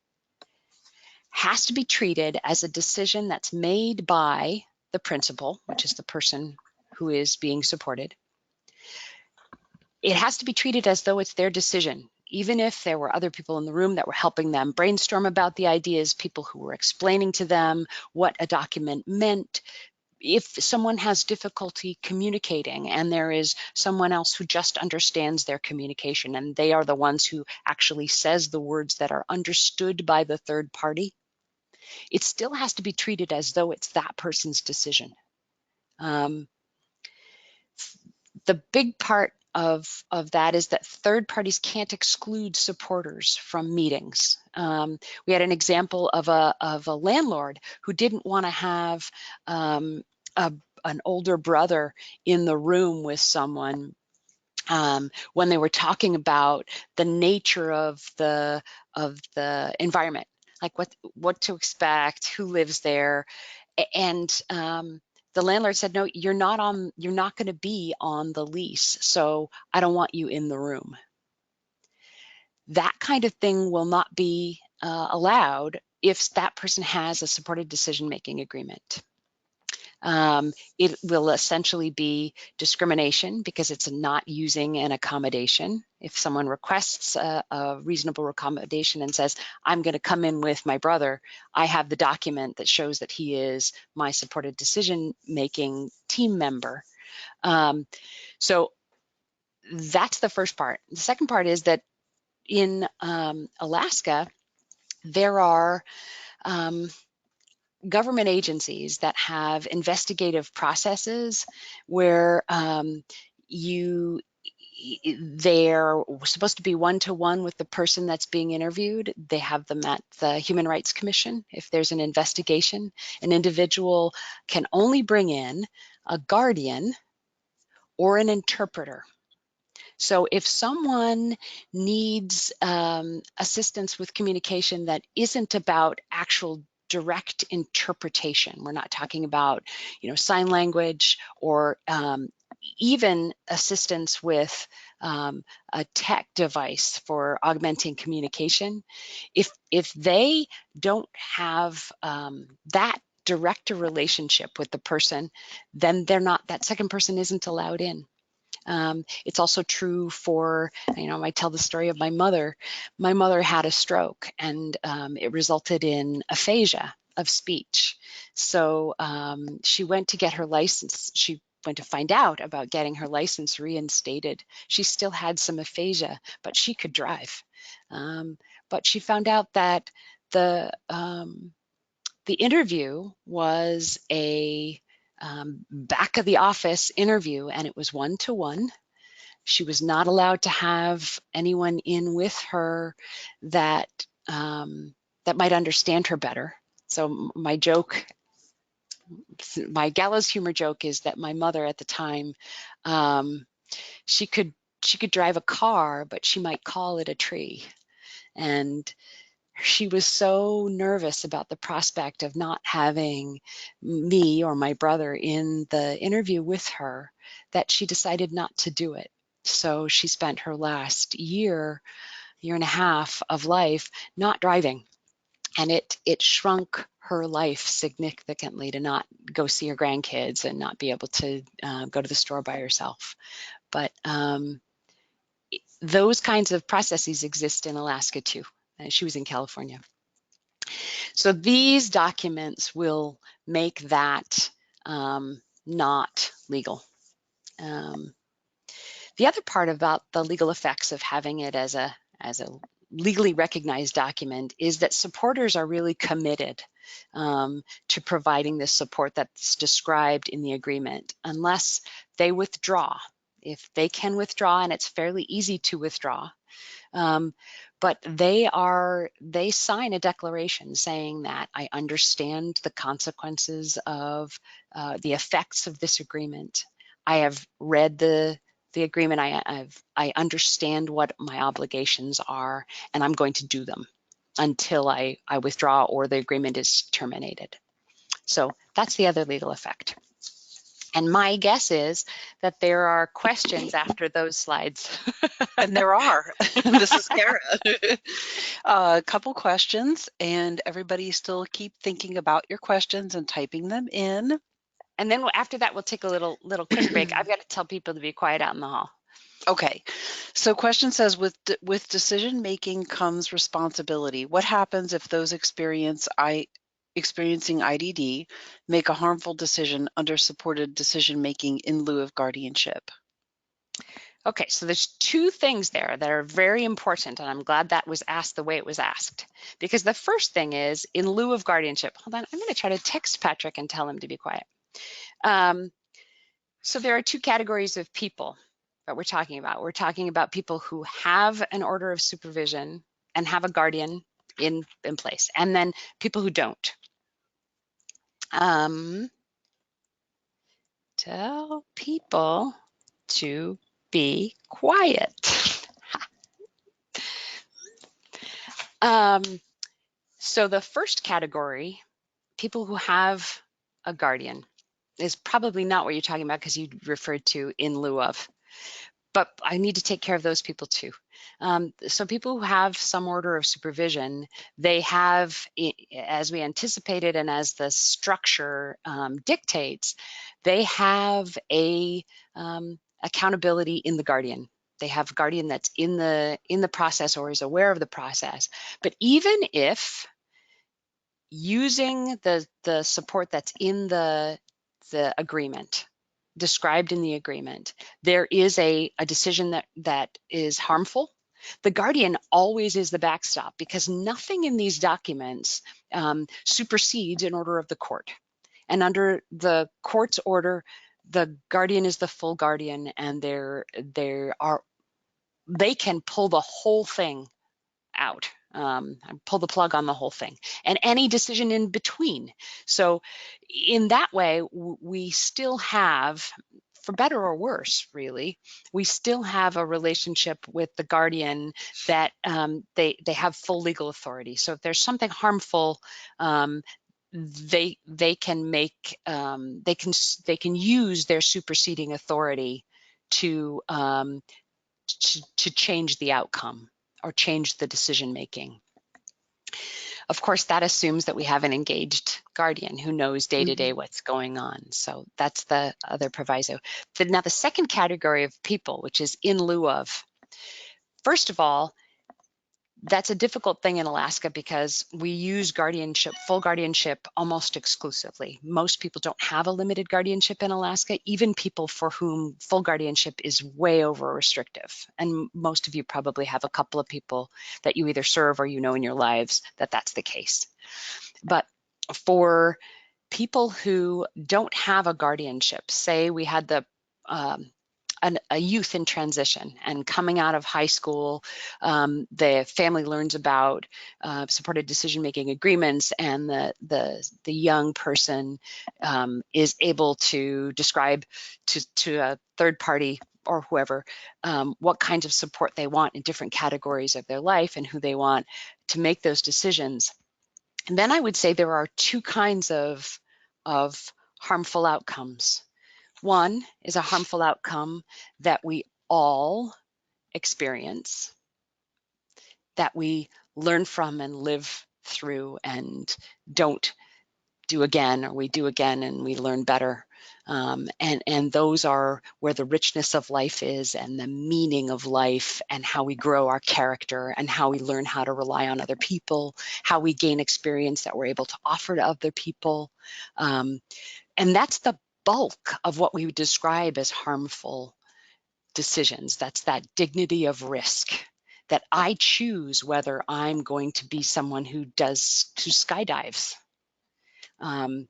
Speaker 1: has to be treated as a decision that's made by the principal, which is the person who is being supported. It has to be treated as though it's their decision, even if there were other people in the room that were helping them brainstorm about the ideas, people who were explaining to them what a document meant. If someone has difficulty communicating and there is someone else who just understands their communication and they are the ones who actually says the words that are understood by the third party, it still has to be treated as though it's that person's decision. The big part of that is that third parties can't exclude supporters from meetings. We had an example of a landlord who didn't want to have an older brother in the room with someone when they were talking about the nature of the environment, like what to expect, who lives there, and the landlord said, "No, you're not going to be on the lease, so I don't want you in the room." That kind of thing will not be allowed if that person has a supported decision-making agreement. It will essentially be discrimination because it's not using an accommodation. If someone requests a reasonable accommodation and says, "I'm going to come in with my brother, I have the document that shows that he is my supported decision-making team member." So that's the first part. The second part is that in Alaska, there are government agencies that have investigative processes where they're supposed to be one-to-one with the person that's being interviewed. They have them at the Human Rights Commission. If there's an investigation, an individual can only bring in a guardian or an interpreter. So if someone needs assistance with communication that isn't about actual direct interpretation, we're not talking about, sign language or even assistance with a tech device for augmenting communication, if they don't have that direct a relationship with the person, then that second person isn't allowed in. It's also true for, I tell the story of my mother. My mother had a stroke and it resulted in aphasia of speech. So she went to get her license. She went to find out about getting her license reinstated. She still had some aphasia, but she could drive. But she found out that the The interview was a back of the office interview, and it was 1-to-1. She was not allowed to have anyone in with her that that might understand her better. So my joke, my gallows humor joke, is that my mother at the time, um, she could drive a car, but she might call it a tree. And she was so nervous about the prospect of not having me or my brother in the interview with her that she decided not to do it. So she spent her last year and a half of life not driving. And it shrunk her life significantly to not go see her grandkids and not be able to go to the store by herself. But those kinds of processes exist in Alaska too. She was in California. So these documents will make that not legal. The other part about the legal effects of having it as a legally recognized document is that supporters are really committed to providing this support that's described in the agreement, unless they withdraw. If they can withdraw, and it's fairly easy to withdraw, but they sign a declaration saying that I understand the consequences of the effects of this agreement. I have read the agreement. I understand what my obligations are, and I'm going to do them until I withdraw or the agreement is terminated. So that's the other legal effect. And my guess is that there are questions after those slides.
Speaker 2: And there are. This is Kara. A couple questions, and everybody still keep thinking about your questions and typing them in.
Speaker 1: And then after that, we'll take a little quick break. I've got to tell people to be quiet out in the hall.
Speaker 2: Okay, so question says, with decision making comes responsibility. What happens if those experiencing IDD make a harmful decision under supported decision making in lieu of guardianship?
Speaker 1: Okay, so there's two things there that are very important, and I'm glad that was asked the way it was asked. Because the first thing is, in lieu of guardianship, hold on, I'm going to try to text Patrick and tell him to be quiet. So there are two categories of people that we're talking about. We're talking about people who have an order of supervision and have a guardian in place, and then people who don't. Tell people to be quiet. So the first category, people who have a guardian, is probably not what you're talking about because you referred to in lieu of. But I need to take care of those people too. So people who have some order of supervision, they have, as we anticipated and as the structure dictates, they have a accountability in the guardian. They have a guardian that's in the process or is aware of the process. But even if using the support that's in the agreement, described in the agreement, there is a decision that is harmful, the guardian always is the backstop, because nothing in these documents supersedes an order of the court. And under the court's order, the guardian is the full guardian, and they can pull the whole thing out, pull the plug on the whole thing, and any decision in between. So in that way, we still have, for better or worse, really, we still have a relationship with the guardian that they have full legal authority. So if there's something harmful, they can make they can use their superseding authority to change the outcome or change the decision making. Of course, that assumes that we have an engaged guardian who knows day to day what's going on. So that's the other proviso. Now, the second category of people, which is in lieu of, first of all, that's a difficult thing in Alaska because we use guardianship, full guardianship, almost exclusively. Most people don't have a limited guardianship in Alaska, even people for whom full guardianship is way over restrictive. And most of you probably have a couple of people that you either serve or you know in your lives that that's the case. But For people who don't have a guardianship, say we had um, a youth in transition and coming out of high school, the family learns about supported decision-making agreements, and the young person is able to describe to a third party or whoever what kinds of support they want in different categories of their life and who they want to make those decisions. And then I would say there are two kinds of harmful outcomes. One is a harmful outcome that we all experience, that we learn from and live through and don't do again, or we do again and we learn better. And those are where the richness of life is, and the meaning of life, and how we grow our character, and how we learn how to rely on other people, how we gain experience that we're able to offer to other people. And that's the bulk of what we would describe as harmful decisions. That's that dignity of risk, that I choose whether I'm going to be someone who skydives. Um,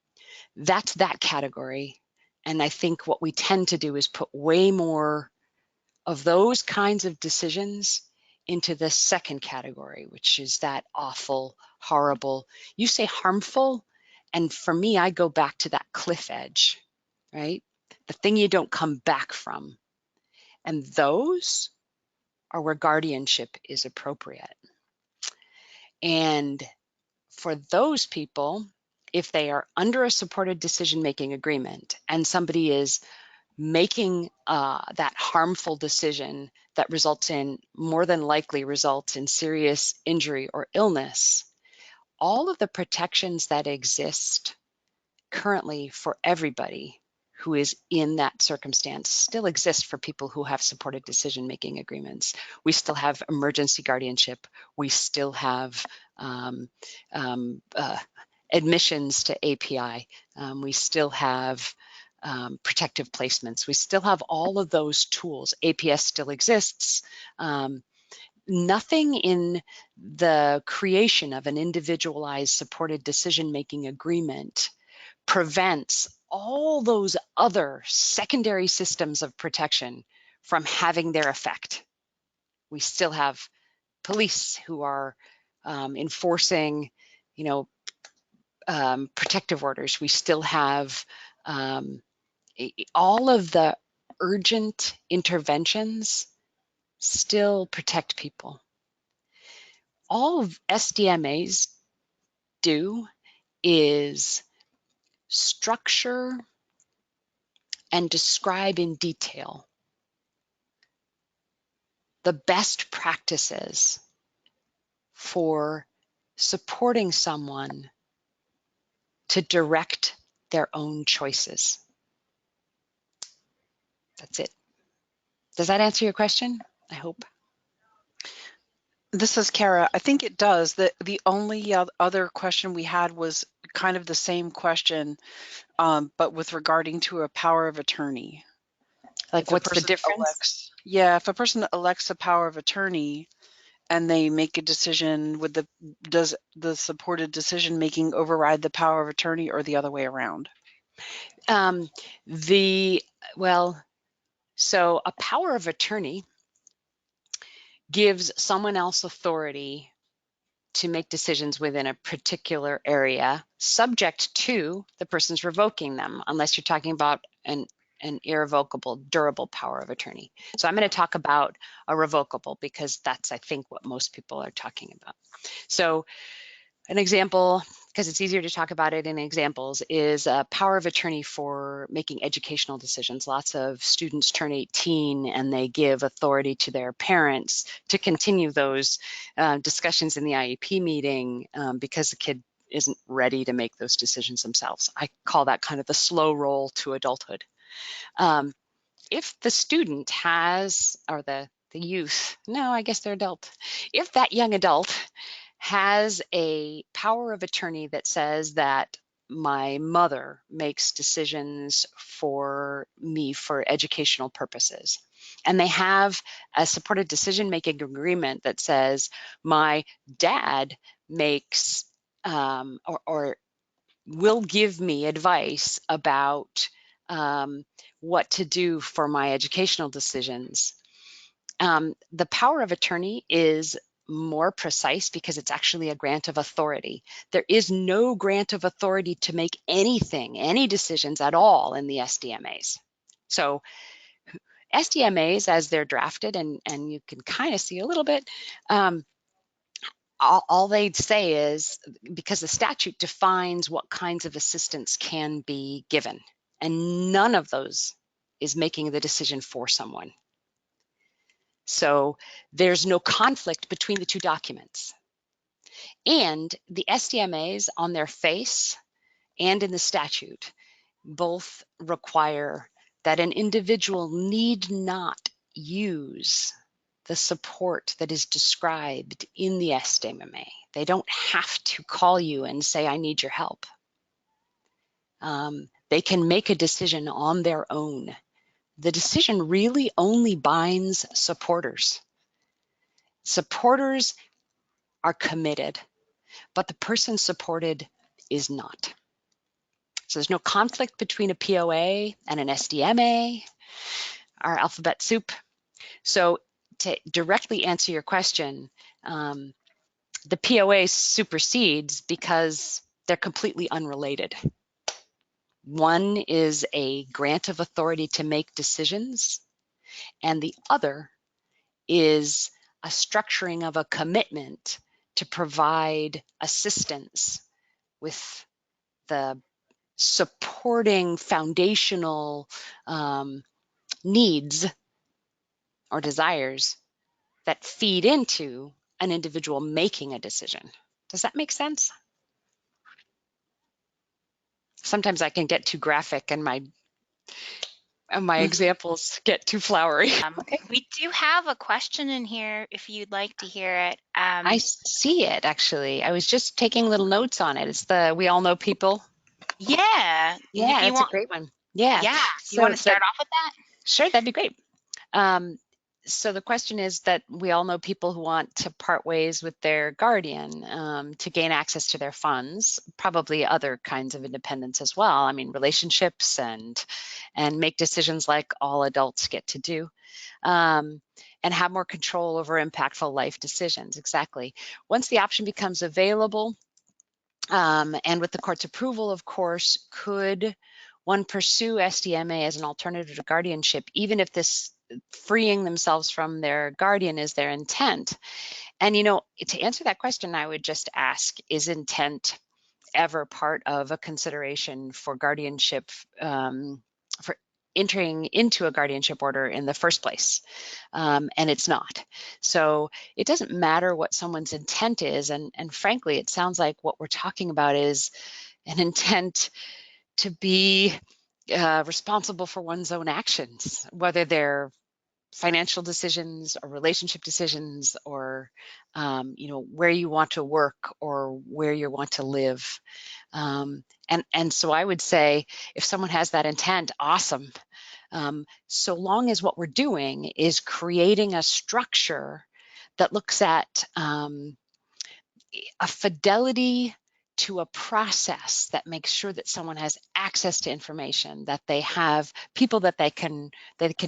Speaker 1: that's that category. And I think what we tend to do is put way more of those kinds of decisions into the second category, which is that awful, horrible. You say harmful, and for me, I go back to that cliff edge, right? The thing you don't come back from. And those are where guardianship is appropriate. And for those people, if they are under a supported decision-making agreement and somebody is making that harmful decision that more than likely results in serious injury or illness, all of the protections that exist currently for everybody who is in that circumstance still exist for people who have supported decision-making agreements. We still have emergency guardianship. We still have um, admissions to API. We still have protective placements. We still have all of those tools. APS still exists. Nothing in the creation of an individualized supported decision-making agreement prevents all those other secondary systems of protection from having their effect. We still have police who are enforcing, protective orders. We still have all of the urgent interventions still protect people. All of SDMAs do is structure and describe in detail the best practices for supporting someone to direct their own choices. That's it. Does that answer your question? I hope.
Speaker 2: This is Kara. I think it does. The only other question we had was kind of the same question, but with regarding to a power of attorney.
Speaker 1: Like,
Speaker 2: If a
Speaker 1: what's the
Speaker 2: person
Speaker 1: difference?
Speaker 2: if a person elects a power of attorney and they make a decision, does the supported decision making override the power of attorney, or the other way around?
Speaker 1: So a power of attorney gives someone else authority to make decisions within a particular area, subject to the person's revoking them, unless you're talking about an irrevocable, durable power of attorney. So I'm going to talk about a revocable, because that's, I think, what most people are talking about. So an example, because it's easier to talk about it in examples, is a power of attorney for making educational decisions. Lots of students turn 18 and they give authority to their parents to continue those discussions in the IEP meeting because the kid isn't ready to make those decisions themselves. I call that kind of the slow roll to adulthood. If the student has, or the youth, no, I guess they're adult. If that young adult has a power of attorney that says that my mother makes decisions for me for educational purposes, and they have a supported decision-making agreement that says my dad makes or will give me advice about what to do for my educational decisions. The power of attorney is more precise because it's actually a grant of authority. There is no grant of authority to make anything, any decisions at all in the SDMAs. So SDMAs, as they're drafted, and you can kind of see a little bit, all they'd say is, because the statute defines what kinds of assistance can be given, and none of those is making the decision for someone. So there's no conflict between the two documents. And the SDMAs on their face and in the statute both require that an individual need not use the support that is described in the SDMA. They don't have to call you and say, I need your help. They can make a decision on their own. The decision really only binds supporters. Supporters are committed, but the person supported is not. So there's no conflict between a POA and an SDMA, our alphabet soup. So to directly answer your question, the POA supersedes because they're completely unrelated. One is a grant of authority to make decisions, and the other is a structuring of a commitment to provide assistance with the supporting foundational needs or desires that feed into an individual making a decision. Does that make sense? Sometimes I can get too graphic and my examples get too flowery. Okay.
Speaker 3: We do have a question in here if you'd like to hear it.
Speaker 1: I see it, actually. I was just taking little notes on it. It's the We All Know People.
Speaker 3: Yeah.
Speaker 1: Yeah, that's a great one. Yeah.
Speaker 3: Yeah. Do you want to start off with that?
Speaker 1: Sure, that'd be great. So the question is that we all know people who want to part ways with their guardian to gain access to their funds, probably other kinds of independence as well. I mean, relationships and make decisions like all adults get to do, and have more control over impactful life decisions. Exactly. Once the option becomes available, and with the court's approval, of course, could one pursue SDMA as an alternative to guardianship, even if this freeing themselves from their guardian is their intent? And, to answer that question, I would just ask, is intent ever part of a consideration for guardianship, for entering into a guardianship order in the first place? And it's not. So it doesn't matter what someone's intent is. And frankly, it sounds like what we're talking about is an intent to be responsible for one's own actions, whether they're financial decisions or relationship decisions, or where you want to work or where you want to live. And so I would say, if someone has that intent, awesome. So long as what we're doing is creating a structure that looks at a fidelity to a process that makes sure that someone has access to information, that they have people that they can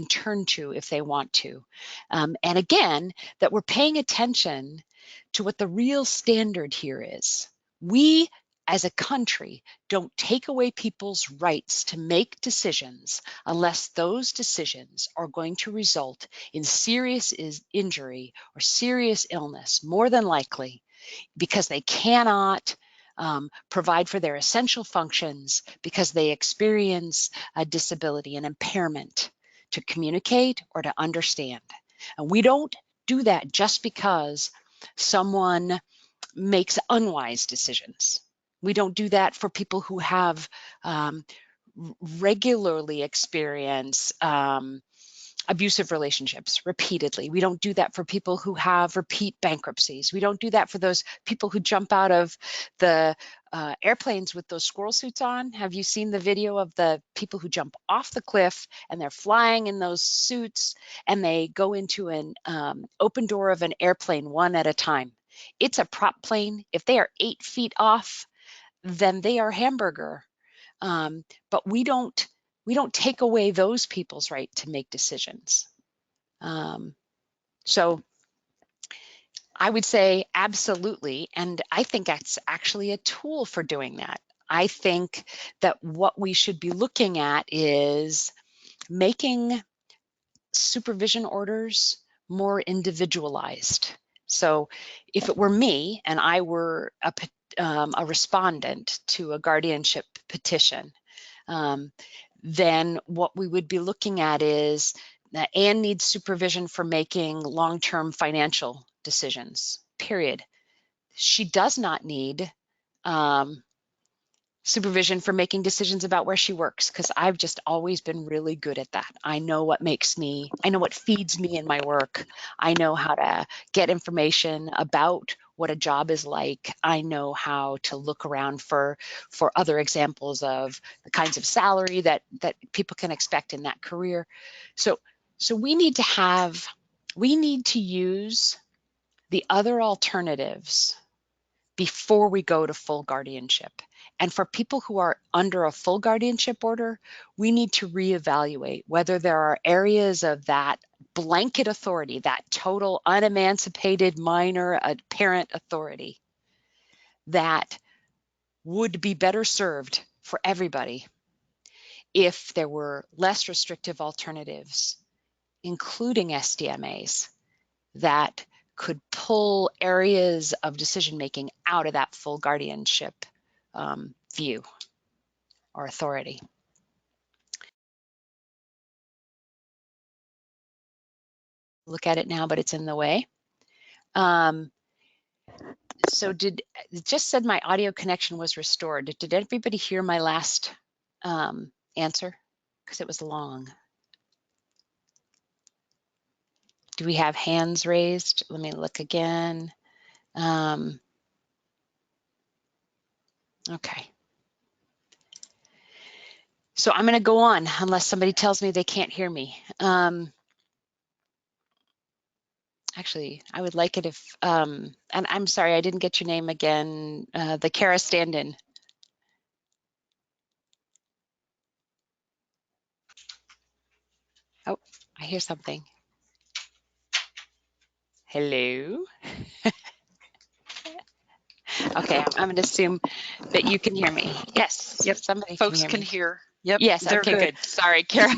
Speaker 1: turn to if they want to. And again, that we're paying attention to what the real standard here is. We, as a country, don't take away people's rights to make decisions unless those decisions are going to result in serious injury or serious illness, more than likely, because they cannot provide for their essential functions because they experience a disability, an impairment to communicate or to understand. And we don't do that just because someone makes unwise decisions. We don't do that for people who have regularly experience abusive relationships repeatedly. We don't do that for people who have repeat bankruptcies. We don't do that for those people who jump out of the airplanes with those squirrel suits on. Have you seen the video of the people who jump off the cliff and they're flying in those suits and they go into an open door of an airplane one at a time? It's a prop plane. If they are 8 feet off, then they are hamburger. But we don't take away those people's right to make decisions. So I would say absolutely, and I think that's actually a tool for doing that. I think that what we should be looking at is making supervision orders more individualized. So if it were me and I were a respondent to a guardianship petition, then what we would be looking at is that Anne needs supervision for making long-term financial decisions, period. She does not need supervision for making decisions about where she works, because I've just always been really good at that. I know what feeds me in my work. I know how to get information about what a job is like. I know how to look around for other examples of the kinds of salary that people can expect in that career. So we need to use the other alternatives before we go to full guardianship. And for people who are under a full guardianship order, we need to reevaluate whether there are areas of that blanket authority, that total unemancipated minor parent authority, that would be better served for everybody if there were less restrictive alternatives, including SDMAs, that could pull areas of decision-making out of that full guardianship view or authority. Look at it now, but it's in the way. So it just said my audio connection was restored. Did everybody hear my last answer? Because it was long. Do we have hands raised? Let me look again. Okay. So I'm going to go on unless somebody tells me they can't hear me. Actually, I would like it if, and I'm sorry, I didn't get your name again, the Kara stand-in. Oh, I hear something. Hello? Okay, I'm going to assume that you can hear me. Yes,
Speaker 2: Yep.
Speaker 1: somebody
Speaker 2: Folks
Speaker 1: can
Speaker 2: can
Speaker 1: hear me.
Speaker 2: hear. Yep.
Speaker 1: Yes,
Speaker 2: They're
Speaker 1: okay,
Speaker 2: good.
Speaker 1: good. Sorry, Kara.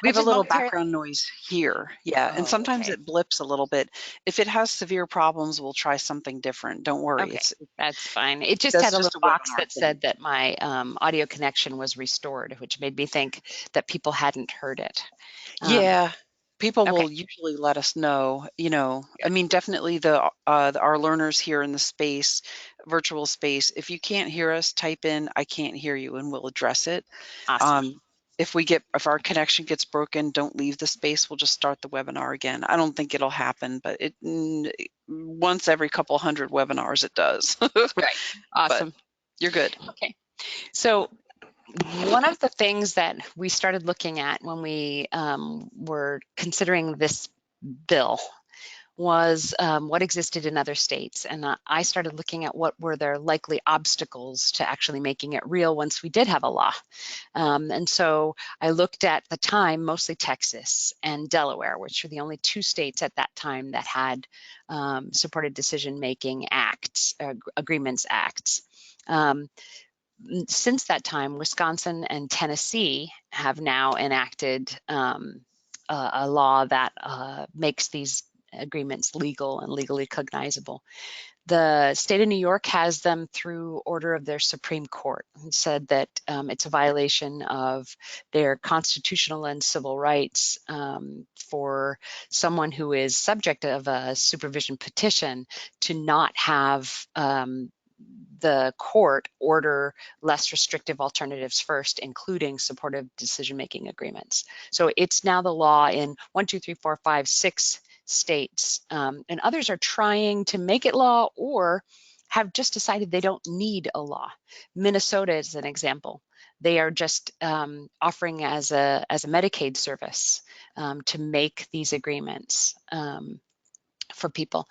Speaker 2: We have a little
Speaker 1: Kara.
Speaker 2: background noise here. Yeah. And
Speaker 1: Oh,
Speaker 2: sometimes
Speaker 1: okay.
Speaker 2: it blips a little bit. If it has severe problems, we'll try something different. Don't worry.
Speaker 1: Okay, that's fine. It just
Speaker 2: That's
Speaker 1: had a
Speaker 2: just
Speaker 1: little
Speaker 2: a
Speaker 1: box
Speaker 2: webinar
Speaker 1: that
Speaker 2: thing.
Speaker 1: said that my audio connection was restored, which made me think that people hadn't heard it.
Speaker 2: Yeah. People
Speaker 1: Okay.
Speaker 2: will usually let us know, I mean, definitely our learners here in the space, virtual space, if you can't hear us, type in, I can't hear you, and we'll address it.
Speaker 1: Awesome.
Speaker 2: If our connection gets broken, don't leave the space. We'll just start the webinar again. I don't think it'll happen, but once every couple hundred webinars it does.
Speaker 1: Right. Awesome.
Speaker 2: But you're good.
Speaker 1: Okay. So one of the things that we started looking at when we were considering this bill was what existed in other states. And I started looking at what were their likely obstacles to actually making it real once we did have a law. And so I looked at the time, mostly Texas and Delaware, which were the only two states at that time that had supported decision-making acts, agreements acts. Since that time, Wisconsin and Tennessee have now enacted a law that makes these agreements legal and legally cognizable. The state of New York has them through order of their Supreme Court and said that it's a violation of their constitutional and civil rights for someone who is subject of a supervision petition to not have the court order less restrictive alternatives first, including supportive decision-making agreements. So it's now the law in 1, 2, 3, 4, 5, 6 states, and others are trying to make it law or have just decided they don't need a law. Minnesota is an example. They are just offering as a Medicaid service to make these agreements for people.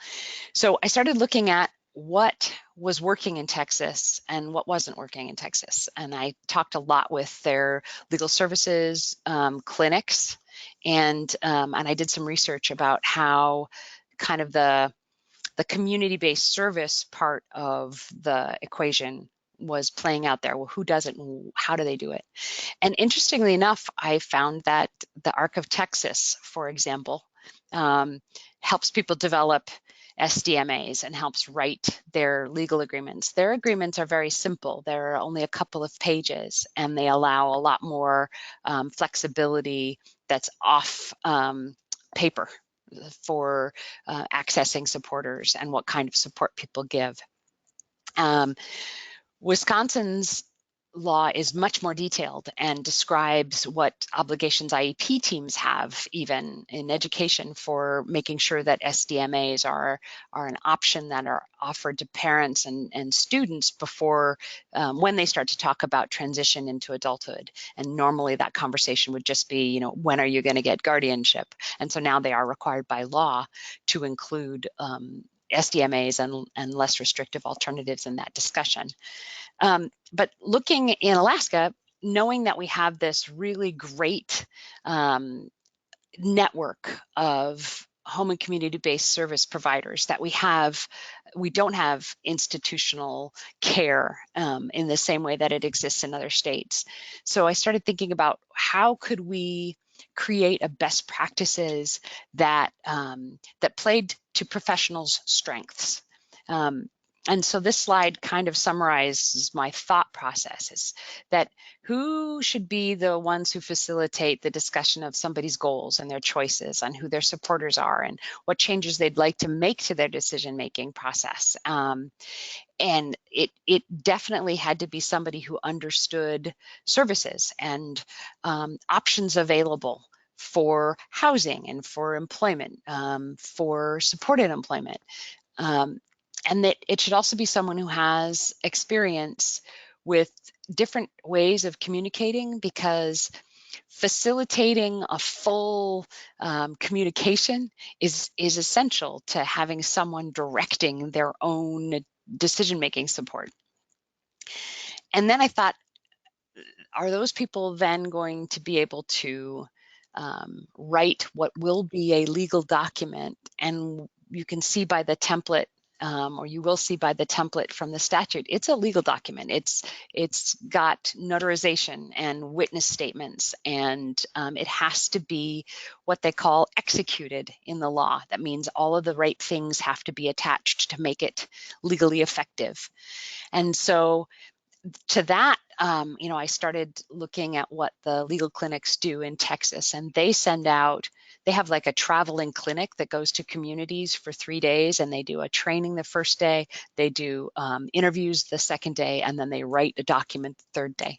Speaker 1: So I started looking at what was working in Texas and what wasn't working in Texas. And I talked a lot with their legal services clinics, and I did some research about how kind of the community-based service part of the equation was playing out there. Well, who does it and how do they do it? And interestingly enough, I found that the Arc of Texas, for example, helps people develop SDMAs and helps write their legal agreements. Their agreements are very simple. They're only a couple of pages, and they allow a lot more flexibility that's off paper for accessing supporters and what kind of support people give. Wisconsin's law is much more detailed and describes what obligations IEP teams have, even in education, for making sure that SDMAs are an option that are offered to parents and students before when they start to talk about transition into adulthood. And normally that conversation would just be, you know, when are you going to get guardianship? And so now they are required by law to include SDMAs and less restrictive alternatives in that discussion. But looking in Alaska, knowing that we have this really great network of home and community-based service providers, that we don't have institutional care in the same way that it exists in other states. So I started thinking about how could we create a best practices that that played to professionals' strengths. And so this slide kind of summarizes my thought process, is that who should be the ones who facilitate the discussion of somebody's goals and their choices and who their supporters are and what changes they'd like to make to their decision-making process. And it definitely had to be somebody who understood services and options available for housing and for employment, for supported employment. And that it should also be someone who has experience with different ways of communicating, because facilitating a full communication is essential to having someone directing their own decision-making support. And then I thought, are those people then going to be able to write what will be a legal document? And you can see by the template, or you will see by the template from the statute, it's a legal document. It's got notarization and witness statements, and it has to be what they call executed in the law. That means all of the right things have to be attached to make it legally effective. And so to that, you know, I started looking at what the legal clinics do in Texas, and they have like a traveling clinic that goes to communities for 3 days, and they do a training the first day, they do interviews the second day, and then they write a document the third day.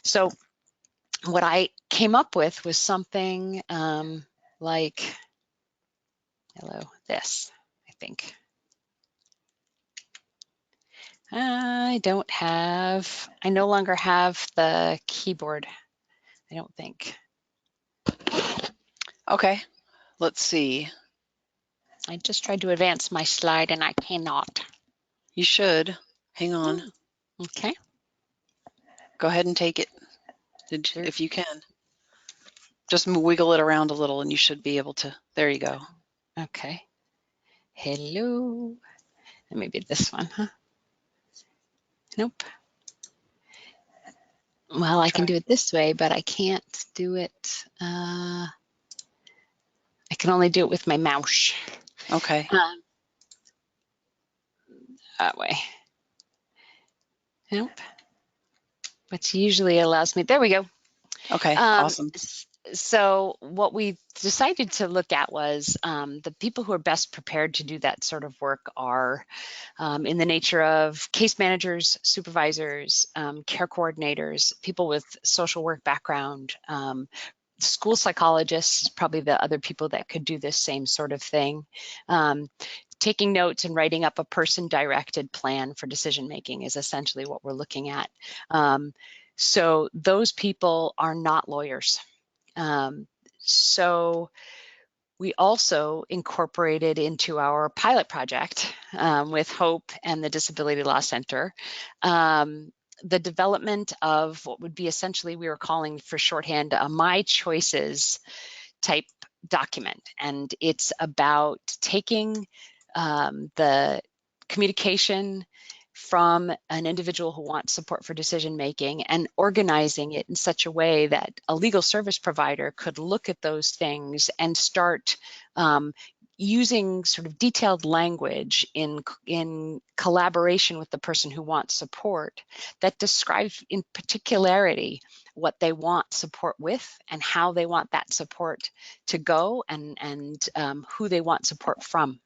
Speaker 1: So what I came up with was something like, this, I think. I no longer have the keyboard, I don't think.
Speaker 2: Okay, let's see.
Speaker 1: I just tried to advance my slide and I cannot.
Speaker 2: You should. Hang on.
Speaker 1: Okay.
Speaker 2: Go ahead and take it, if you can. Just wiggle it around a little and you should be able to. There you go.
Speaker 1: Okay. Hello. Maybe this one, huh? Nope. Well, I can do it this way, but I can't do it. I can only do it with my mouse.
Speaker 2: Okay.
Speaker 1: That way. Nope. Which usually allows me, there we go.
Speaker 2: Okay, awesome.
Speaker 1: So what we decided to look at was the people who are best prepared to do that sort of work are in the nature of case managers, supervisors, care coordinators, people with social work background, school psychologists, probably the other people that could do this same sort of thing. Taking notes and writing up a person-directed plan for decision-making is essentially what we're looking at. So those people are not lawyers. So We also incorporated into our pilot project with Hope and the Disability Law Center the development of what would be essentially, we were calling for shorthand, a My Choices type document. And it's about taking the communication from an individual who wants support for decision making and organizing it in such a way that a legal service provider could look at those things and start using sort of detailed language in collaboration with the person who wants support that describes in particularity what they want support with and how they want that support to go and who they want support from.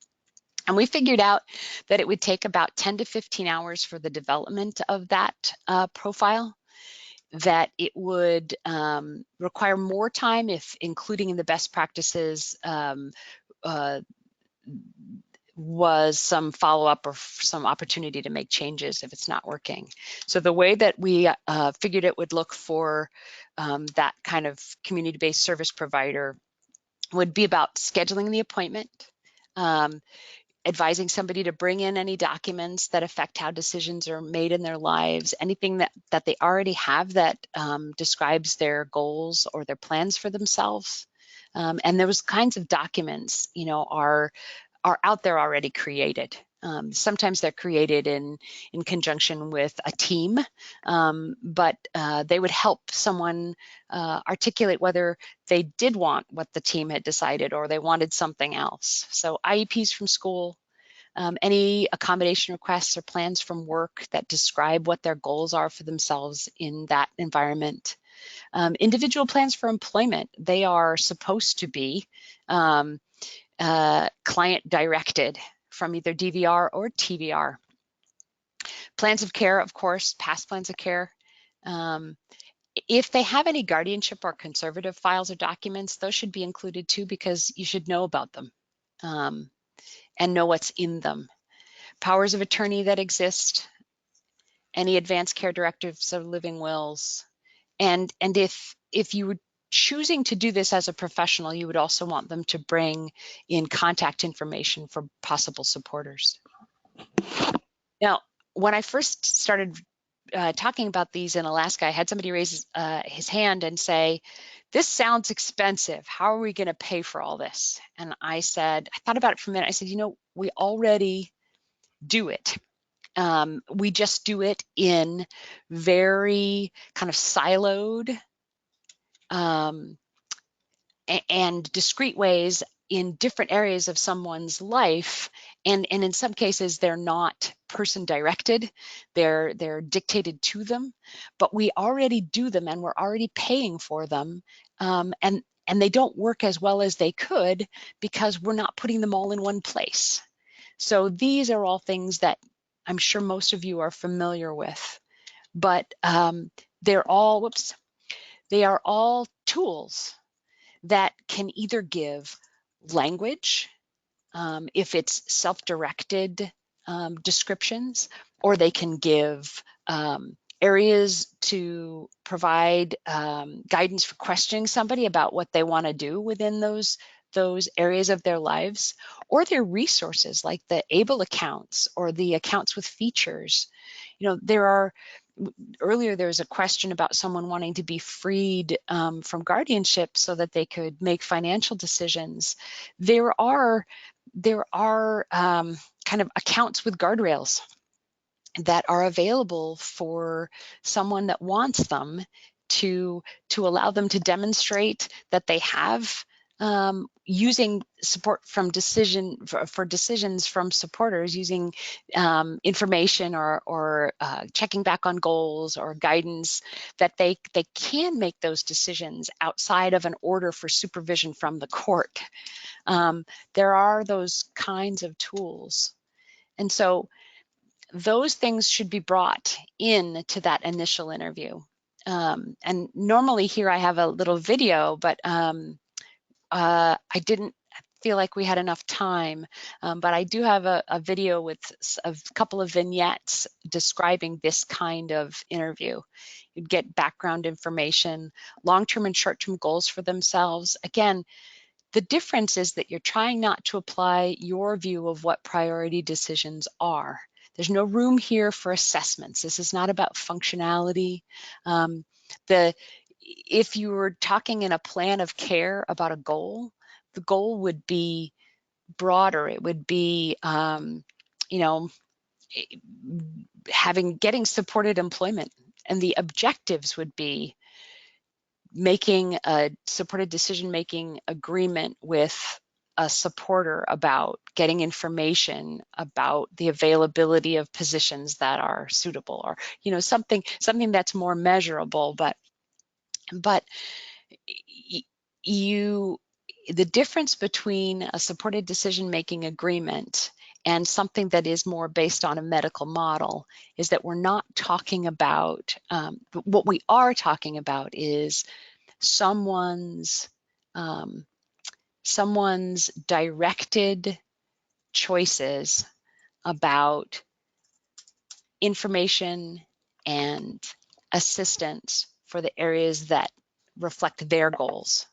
Speaker 1: And we figured out that it would take about 10 to 15 hours for the development of that profile, that it would require more time if including in the best practices was some follow-up or some opportunity to make changes if it's not working. So the way that we figured it would look for that kind of community-based service provider would be about scheduling the appointment, advising somebody to bring in any documents that affect how decisions are made in their lives, anything that they already have that describes their goals or their plans for themselves. And those kinds of documents, you know, are out there already created. Sometimes they're created in conjunction with a team, but they would help someone articulate whether they did want what the team had decided or they wanted something else. So IEPs from school, any accommodation requests or plans from work that describe what their goals are for themselves in that environment. Individual plans for employment, they are supposed to be client directed from either DVR or TVR. Plans of care, of course, past plans of care. If they have any guardianship or conservative files or documents, those should be included too, because you should know about them and know what's in them. Powers of attorney that exist, any advanced care directives or living wills. And if you were choosing to do this as a professional, you would also want them to bring in contact information for possible supporters. Now, when I first started talking about these in Alaska, I had somebody raise his hand and say, "This sounds expensive. How are we going to pay for all this?" And I said, I thought about it for a minute. I said, you know, we already do it. We just do it in very kind of siloed and discrete ways in different areas of someone's life, and in some cases they're not person directed, they're dictated to them, but we already do them and we're already paying for them, and they don't work as well as they could because we're not putting them all in one place. So these are all things that I'm sure most of you are familiar with, but they're all, they are all tools that can either give language, if it's self-directed descriptions, or they can give areas to provide guidance for questioning somebody about what they want to do within those areas of their lives, or their resources like the ABLE accounts or the accounts with features. You know, there are, earlier there was a question about someone wanting to be freed from guardianship so that they could make financial decisions. There are kind of accounts with guardrails that are available for someone that wants them, to allow them to demonstrate that they have using support from for decisions from supporters, using information or checking back on goals or guidance, that they can make those decisions outside of an order for supervision from the court. There are those kinds of tools. And so those things should be brought in to that initial interview. And normally here I have a little video, but I didn't feel like we had enough time, but I do have a video with a couple of vignettes describing this kind of interview. You'd get background information, long-term and short-term goals for themselves. Again, The difference is that you're trying not to apply your view of what priority decisions are. There's no room here for assessments. This is not about functionality. If you were talking in a plan of care about a goal, the goal would be broader. It would be, you know, getting supported employment, and the objectives would be making a supported decision-making agreement with a supporter about getting information about the availability of positions that are suitable, or something that's more measurable. But the difference between a supported decision-making agreement and something that is more based on a medical model is that we're not talking about, what we are talking about is someone's directed choices about information and assistance for the areas that reflect their goals.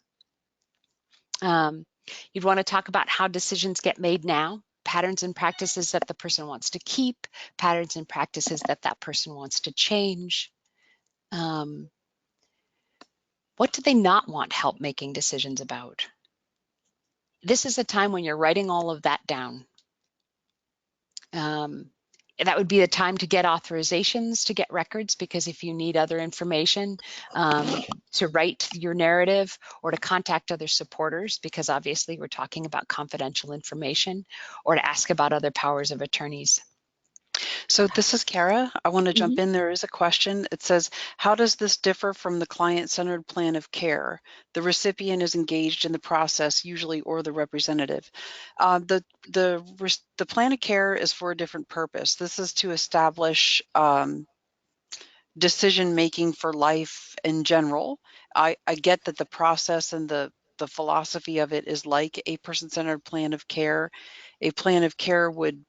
Speaker 1: You'd want to talk about how decisions get made now, patterns and practices that the person wants to keep, patterns and practices that that person wants to change. What do they not want help making decisions about? This is a time when you're writing all of that down. That would be the time to get authorizations, to get records, because if you need other information, to write your narrative, or to contact other supporters, because obviously we're talking about confidential information, or to ask about other powers of attorneys.
Speaker 2: So this is Kara. I want to jump in. There is a question. It says, how does this differ from the client-centered plan of care? The recipient is engaged in the process usually, or the representative. The plan of care is for a different purpose. This is to establish decision-making for life in general. I get that the process and the philosophy of it is like a person-centered plan of care. A plan of care would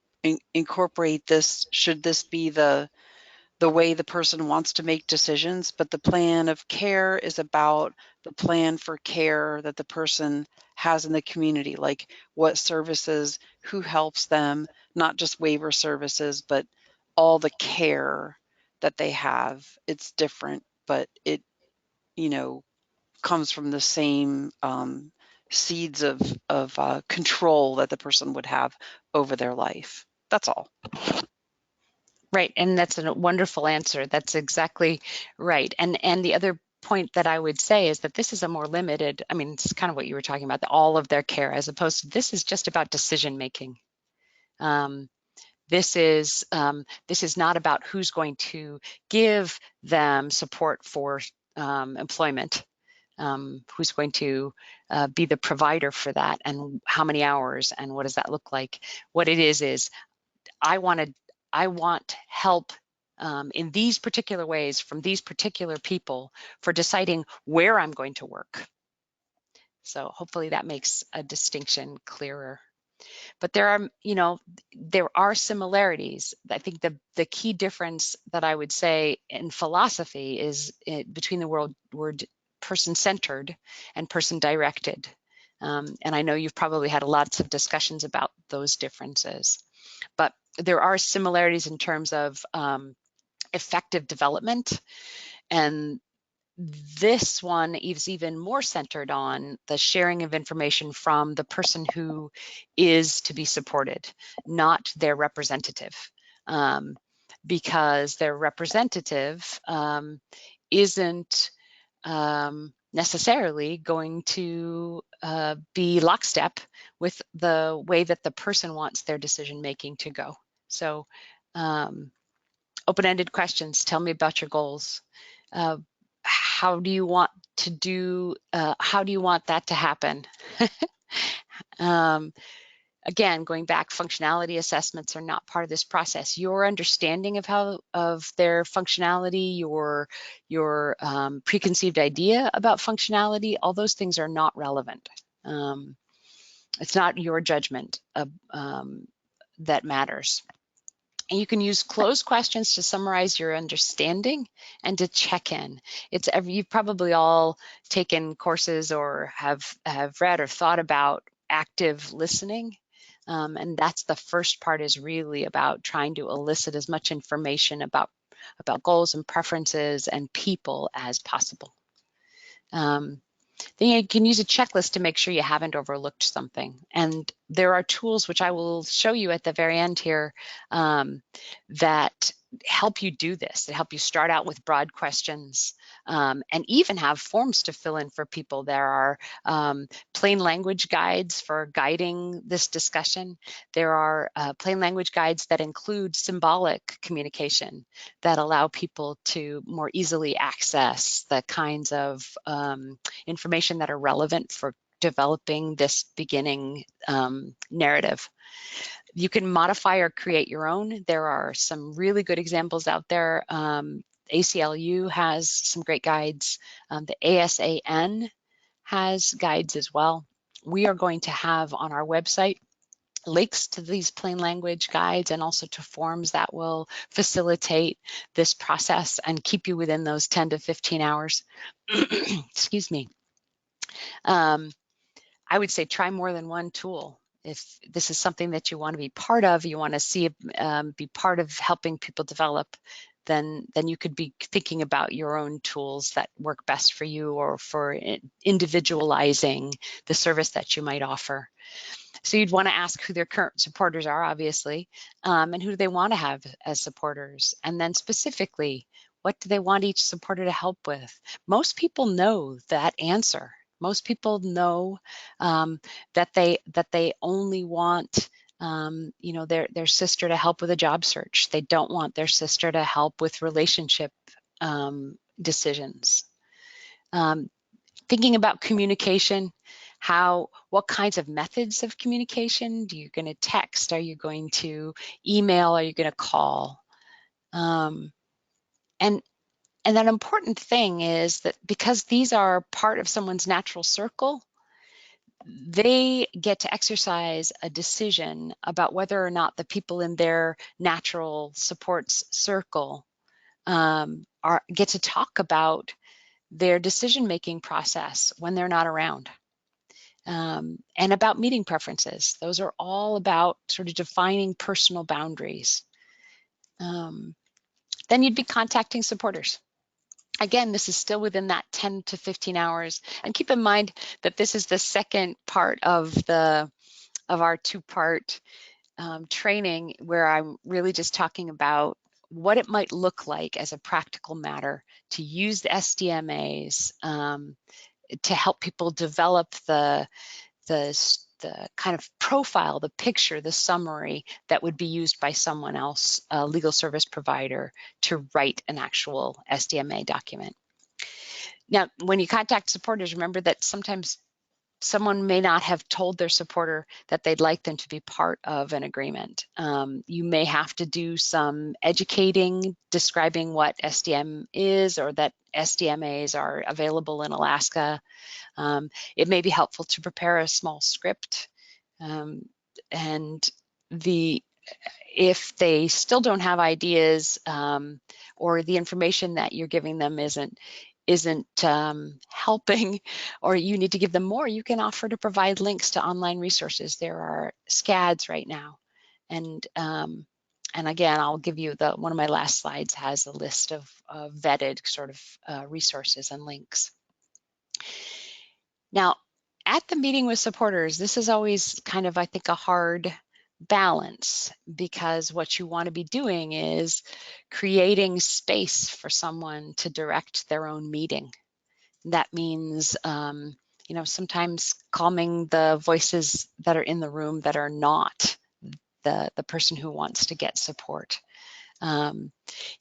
Speaker 2: incorporate this, should this be the way the person wants to make decisions, but the plan of care is about the plan for care that the person has in the community, like what services, who helps them, not just waiver services, but all the care that they have. It's different, but it, comes from the same seeds of control that the person would have over their life. That's all.
Speaker 1: Right, and that's a wonderful answer. That's exactly right. And the other point that I would say is that this is a more limited, I mean, it's kind of what you were talking about, all of their care, as opposed to this is just about decision making. This is not about who's going to give them support for employment, who's going to be the provider for that, and how many hours, and what does that look like. What it is I want help in these particular ways from these particular people for deciding where I'm going to work. So hopefully that makes a distinction clearer. But there are similarities. I think the key difference that I would say in philosophy is between the word person-centered and person-directed. And I know you've probably had lots of discussions about those differences. But there are similarities in terms of effective development, and this one is even more centered on the sharing of information from the person who is to be supported, not their representative, because their representative isn't necessarily going to be lockstep with the way that the person wants their decision making to go. So open-ended questions. Tell me about your goals. How do you want that to happen? Again, going back, functionality assessments are not part of this process. Your understanding of their functionality, your preconceived idea about functionality, all those things are not relevant. It's not your judgment that matters. And you can use closed questions to summarize your understanding and to check in. You've probably all taken courses or have read or thought about active listening. And that's the first part, is really about trying to elicit as much information about goals and preferences and people as possible. Then you can use a checklist to make sure you haven't overlooked something. And there are tools, which I will show you at the very end here, that help you do this. They help you start out with broad questions, and even have forms to fill in for people. There are plain language guides for guiding this discussion. There are plain language guides that include symbolic communication that allow people to more easily access the kinds of information that are relevant for developing this beginning narrative. You can modify or create your own. There are some really good examples out there. ACLU has some great guides. The ASAN has guides as well. We are going to have on our website links to these plain language guides and also to forms that will facilitate this process and keep you within those 10 to 15 hours. Excuse me. I would say try more than one tool. If this is something that you want to be part of, you want to see be part of helping people develop, then you could be thinking about your own tools that work best for you, or for individualizing the service that you might offer. So you'd want to ask who their current supporters are, obviously, and who do they want to have as supporters, and then specifically, what do they want each supporter to help with? Most people know that answer. Most people know that they only want their sister to help with a job search. They don't want their sister to help with relationship decisions. Thinking about communication, what kinds of methods of communication? Are you going to text? Are you going to email? Are you going to call? And that important thing is that because these are part of someone's natural circle, they get to exercise a decision about whether or not the people in their natural supports circle get to talk about their decision-making process when they're not around. And about meeting preferences. Those are all about sort of defining personal boundaries. Then you'd be contacting supporters. Again, this is still within that 10 to 15 hours. And keep in mind that this is the second part of our two-part training, where I'm really just talking about what it might look like as a practical matter to use the SDMAs to help people develop the kind of profile, the picture, the summary that would be used by someone else, a legal service provider, to write an actual SDMA document. Now, when you contact supporters, remember that sometimes someone may not have told their supporter that they'd like them to be part of an agreement. You may have to do some educating, describing what SDM is, or that SDMAs are available in Alaska. It may be helpful to prepare a small script, and if they still don't have ideas, or the information that you're giving them isn't helping, or you need to give them more, you can offer to provide links to online resources. There are SCADs right now, and again, I'll give you one of my last slides has a list of vetted sort of resources and links. Now, at the meeting with supporters, this is always kind of, I think, a hard balance, because what you want to be doing is creating space for someone to direct their own meeting. That means, sometimes calming the voices that are in the room that are not the person who wants to get support.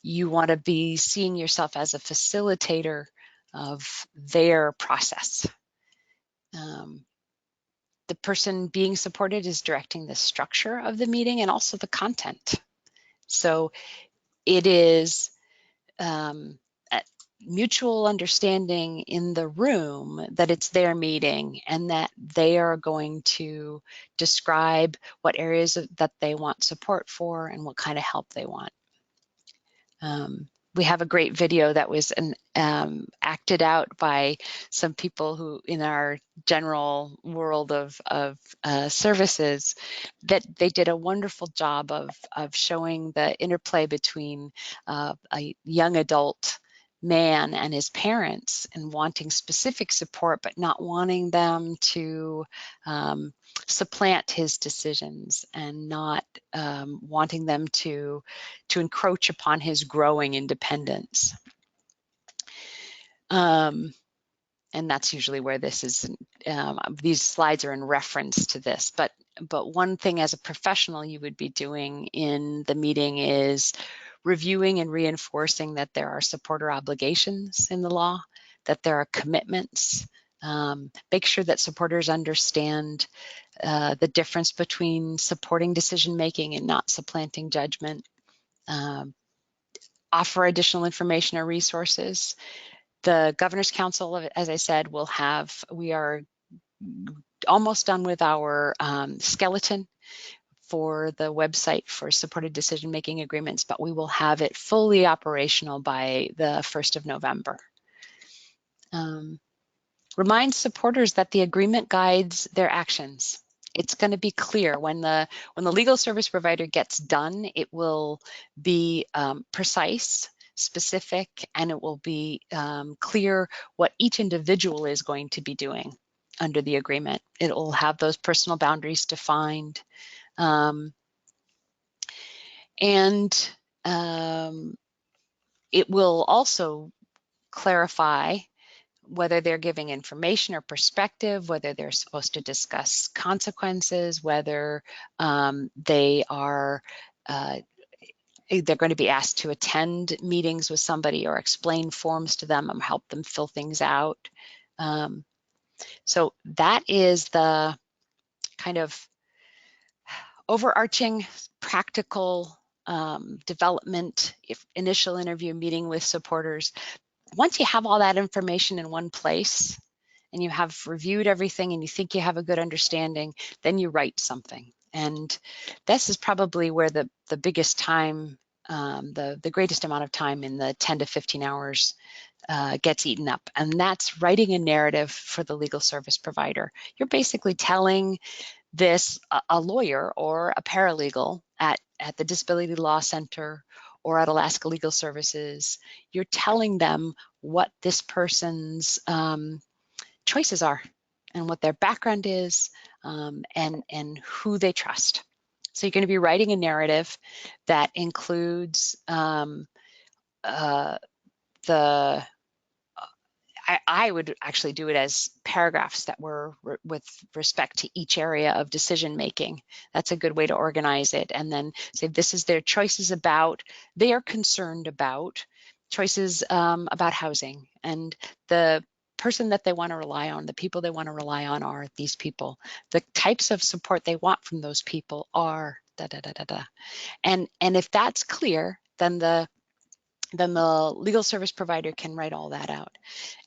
Speaker 1: You want to be seeing yourself as a facilitator of their process. The person being supported is directing the structure of the meeting and also the content. So it is mutual understanding in the room that it's their meeting and that they are going to describe what areas that they want support for and what kind of help they want. We have a great video that was acted out by some people who in our general world of services, that they did a wonderful job of showing the interplay between a young adult man and his parents and wanting specific support, but not wanting them to supplant his decisions and not wanting them to encroach upon his growing independence. And that's usually where this is, these slides are in reference to this, but one thing as a professional you would be doing in the meeting is reviewing and reinforcing that there are supporter obligations in the law, that there are commitments. Make sure that supporters understand the difference between supporting decision-making and not supplanting judgment. Offer additional information or resources. The Governor's Council, as I said, we are almost done with our skeleton for the website for supported decision-making agreements, but we will have it fully operational by the 1st of November. Remind supporters that the agreement guides their actions. It's going to be clear when the legal service provider gets done, it will be precise, specific, and it will be clear what each individual is going to be doing under the agreement. It will have those personal boundaries defined. It will also clarify whether they're giving information or perspective, whether they're supposed to discuss consequences, whether they are they're going to be asked to attend meetings with somebody or explain forms to them and help them fill things out. So that is the kind of overarching practical development, initial interview meeting with supporters. Once you have all that information in one place and you have reviewed everything and you think you have a good understanding, then you write something. And this is probably where the biggest time, the greatest amount of time in the 10 to 15 hours gets eaten up. And that's writing a narrative for the legal service provider. You're basically telling this, a lawyer or a paralegal at the Disability Law Center or at Alaska Legal Services, you're telling them what this person's choices are and what their background is and who they trust. So you're going to be writing a narrative that includes I would actually do it as paragraphs that were with respect to each area of decision making. That's a good way to organize it. And then say this is their choices about, they are concerned about choices about housing, and the person that they want to rely on, the people they want to rely on are these people. The types of support they want from those people are da da da da da. And if that's clear, then the legal service provider can write all that out.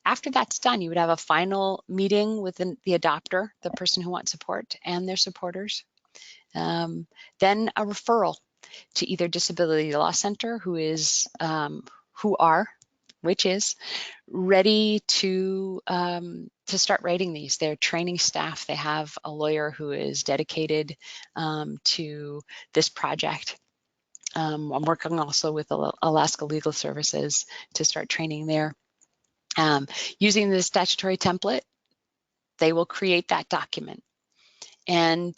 Speaker 1: After that's done, you would have a final meeting with the adopter, the person who wants support, and their supporters. Then a referral to either Disability Law Center, which is ready to start writing these. They're training staff. They have a lawyer who is dedicated to this project. I'm working also with Alaska Legal Services to start training there. Using the statutory template, they will create that document. And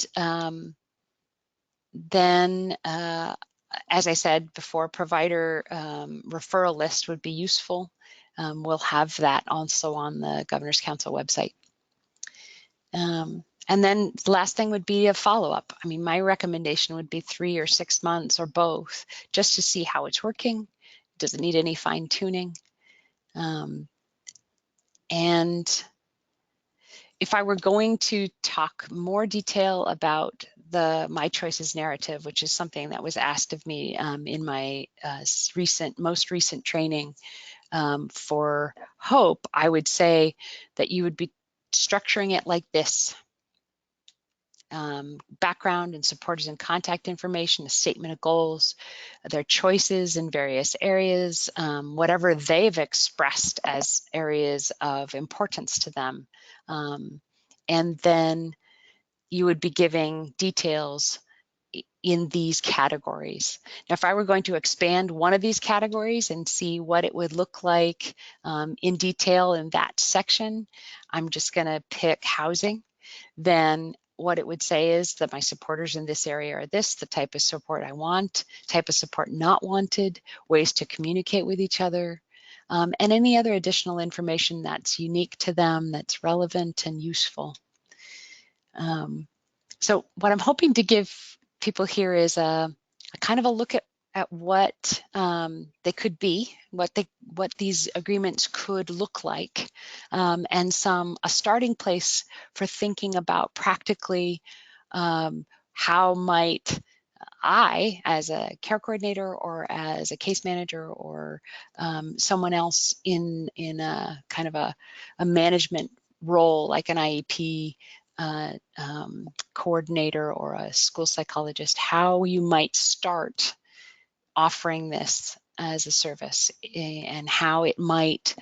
Speaker 1: then, as I said before, provider referral list would be useful. We'll have that also on the Governor's Council website. And then the last thing would be a follow-up. I mean, my recommendation would be 3 or 6 months or both, just to see how it's working. Does it need any fine tuning? And if I were going to talk more detail about the My Choices narrative, which is something that was asked of me in my most recent training, For hope, I would say that you would be structuring it like this. Background and supporters and contact information, a statement of goals, their choices in various areas, whatever they've expressed as areas of importance to them. And then you would be giving details in these categories. Now, if I were going to expand one of these categories and see what it would look like in detail in that section, I'm just going to pick housing. Then what it would say is that my supporters in this area are this, the type of support I want, type of support not wanted, ways to communicate with each other, and any other additional information that's unique to them, that's relevant and useful. So what I'm hoping to give people here is a kind of a look at what they could be, what these agreements could look like, and a starting place for thinking about practically how might I, as a care coordinator or as a case manager or someone else in a kind of a management role like an IEP coordinator or a school psychologist, how you might start offering this as a service and how it might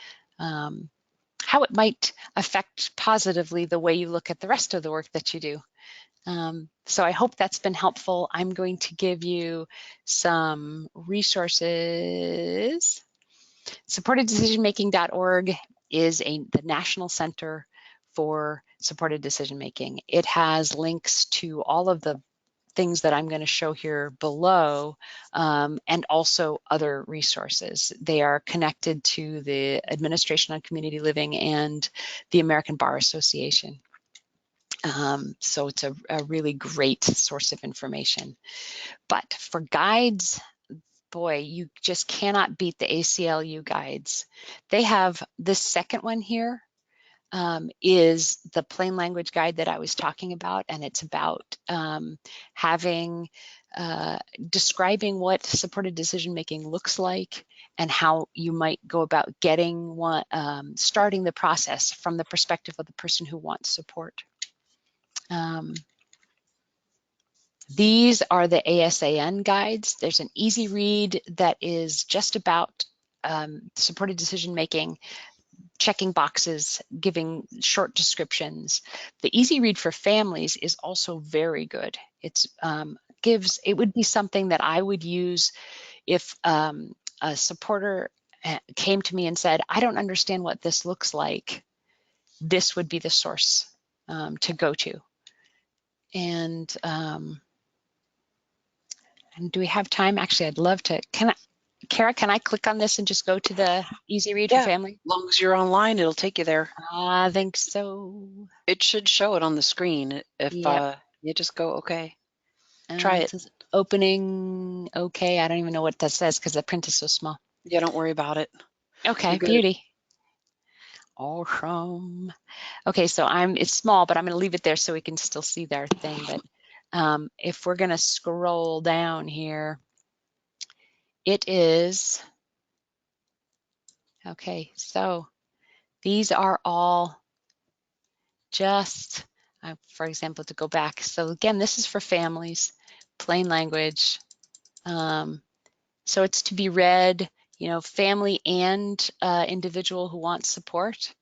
Speaker 1: affect positively the way you look at the rest of the work that you do. So I hope that's been helpful. I'm going to give you some resources. SupportedDecisionMaking.org is the National Center for Supported Decision Making. It has links to all of the things that I'm going to show here below, and also other resources. They are connected to the Administration on Community Living and the American Bar Association. So it's a really great source of information. But for guides, boy, you just cannot beat the ACLU guides. They have this second one here, is the plain language guide that I was talking about, and it's about describing what supported decision making looks like and how you might go about getting one, starting the process from the perspective of the person who wants support. These are the ASAN guides. There's an easy read that is just about supported decision making, checking boxes, giving short descriptions. The easy read for families is also very good. It would be something that I would use if a supporter came to me and said, I don't understand what this looks like. This would be the source to go to. And do we have time? Actually, I'd love to. Kara, can I click on this and just go to the easy read for family?
Speaker 2: As long as you're online, it'll take you there.
Speaker 1: I think so.
Speaker 2: It should show it on the screen. If you just go, okay. Try it.
Speaker 1: Says opening, okay. I don't even know what that says because the print is so small.
Speaker 2: Yeah, don't worry about it.
Speaker 1: Okay, beauty. Awesome. Okay, so it's small, but I'm going to leave it there so we can still see their thing. But if we're going to scroll down here, it is, okay, so these are all just, for example, to go back. So again, this is for families, plain language. So it's to be read, family and individual who wants support.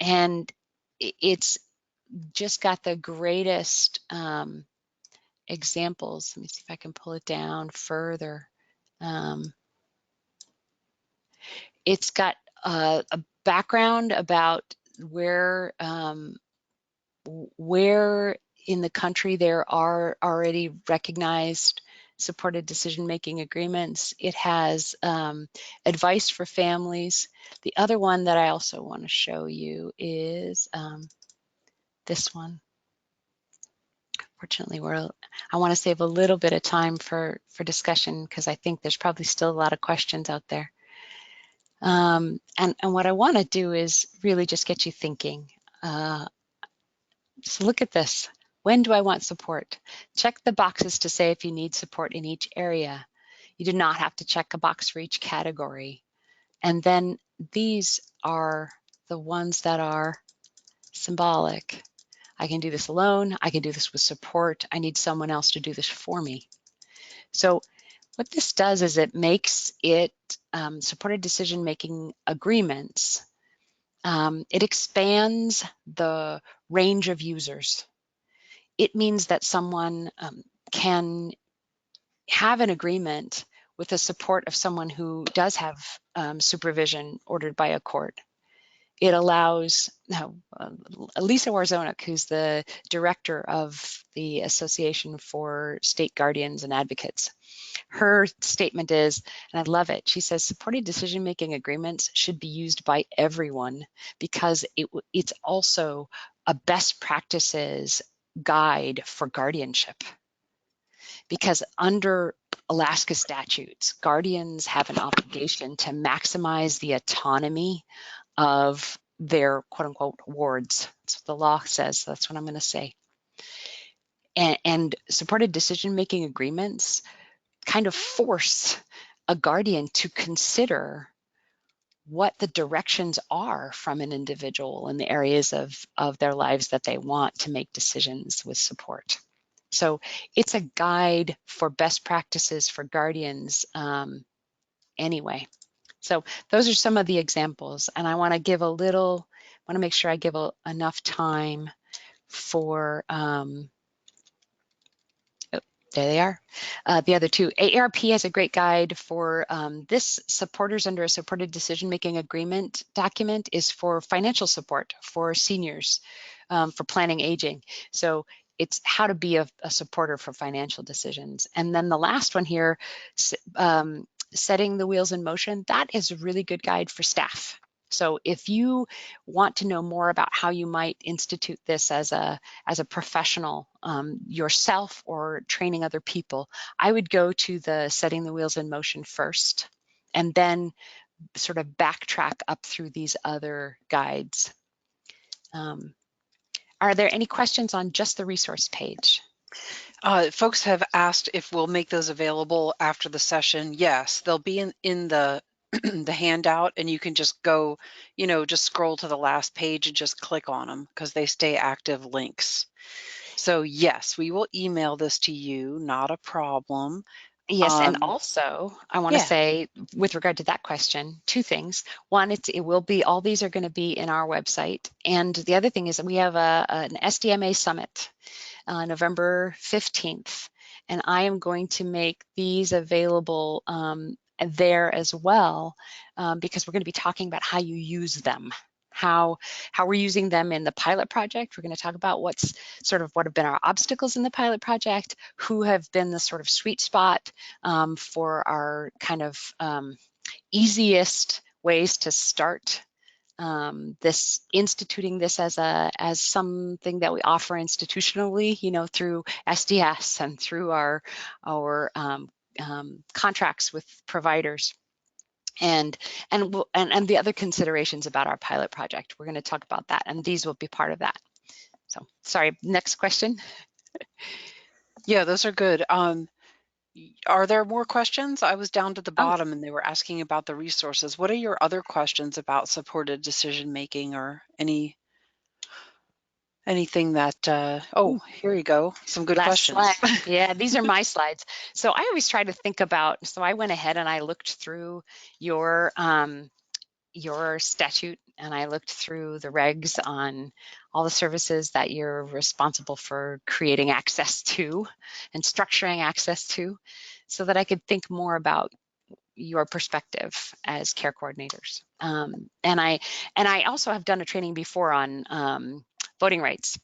Speaker 1: And it's just got the greatest examples. Let me see if I can pull it down further. It's got a background about where in the country there are already recognized supported decision-making agreements. It has advice for families. The other one that I also want to show you is this one. Fortunately, I want to save a little bit of time for discussion because I think there's probably still a lot of questions out there. And what I want to do is really just get you thinking. So look at this. When do I want support? Check the boxes to say if you need support in each area. You do not have to check a box for each category. And then these are the ones that are symbolic. I can do this alone. I can do this with support. I need someone else to do this for me. So what this does is it makes it supported decision-making agreements. It expands the range of users. It means that someone can have an agreement with the support of someone who does have supervision ordered by a court. It allows Lisa Warzonik, who's the director of the Association for State Guardians and Advocates. Her statement is, and I love it, she says, supported decision-making agreements should be used by everyone because it's also a best practices guide for guardianship. Because under Alaska statutes, guardians have an obligation to maximize the autonomy of their quote unquote wards. That's what the law says. That's what I'm going to say. And supported decision-making agreements kind of force a guardian to consider what the directions are from an individual in the areas of their lives that they want to make decisions with support. So it's a guide for best practices for guardians anyway. So those are some of the examples, and I want to make sure I give enough time for there they are. The other two, AARP has a great guide for this. Supporters under a supported decision-making agreement document is for financial support for seniors, for planning aging. So it's how to be a supporter for financial decisions. And then the last one here, setting the wheels in motion, that is a really good guide for staff. So if you want to know more about how you might institute this as a professional yourself or training other people, I would go to the setting the wheels in motion first and then sort of backtrack up through these other guides. Are there any questions on just the resource page?
Speaker 2: Folks have asked if we'll make those available after the session. Yes, they'll be in the the handout, and you can just go, just scroll to the last page and just click on them because they stay active links. So yes, we will email this to you, not a problem.
Speaker 1: Yes, and also I want to say with regard to that question, two things. One, it will be, all these are going to be in our website. And the other thing is that we have an SDMA summit November 15th, and I am going to make these available there as well because we're going to be talking about how you use them. How we're using them in the pilot project. We're going to talk about what have been our obstacles in the pilot project, who have been the sort of sweet spot for our kind of easiest ways to start instituting this as something that we offer institutionally, through SDS and through our contracts with providers. And the other considerations about our pilot project. We're going to talk about that, and these will be part of that. So, sorry, next question.
Speaker 2: Yeah, those are good. Are there more questions? I was down to the bottom and they were asking about the resources. What are your other questions about supported decision making or anything that, here you go, some good questions.
Speaker 1: Slide. Yeah, these are my slides. So I always try to think about, so I went ahead and I looked through your statute, and I looked through the regs on all the services that you're responsible for creating access to and structuring access to, so that I could think more about your perspective as care coordinators. And I also have done a training before on voting rights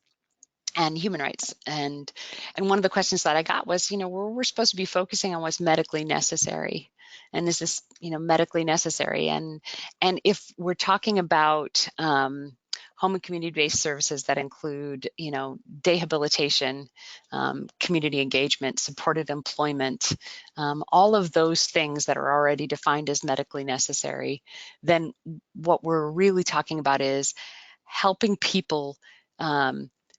Speaker 1: and human rights. And one of the questions that I got was, we're supposed to be focusing on what's medically necessary. And is this, medically necessary? And if we're talking about home and community-based services that include, rehabilitation, community engagement, supported employment, all of those things that are already defined as medically necessary, then what we're really talking about is helping people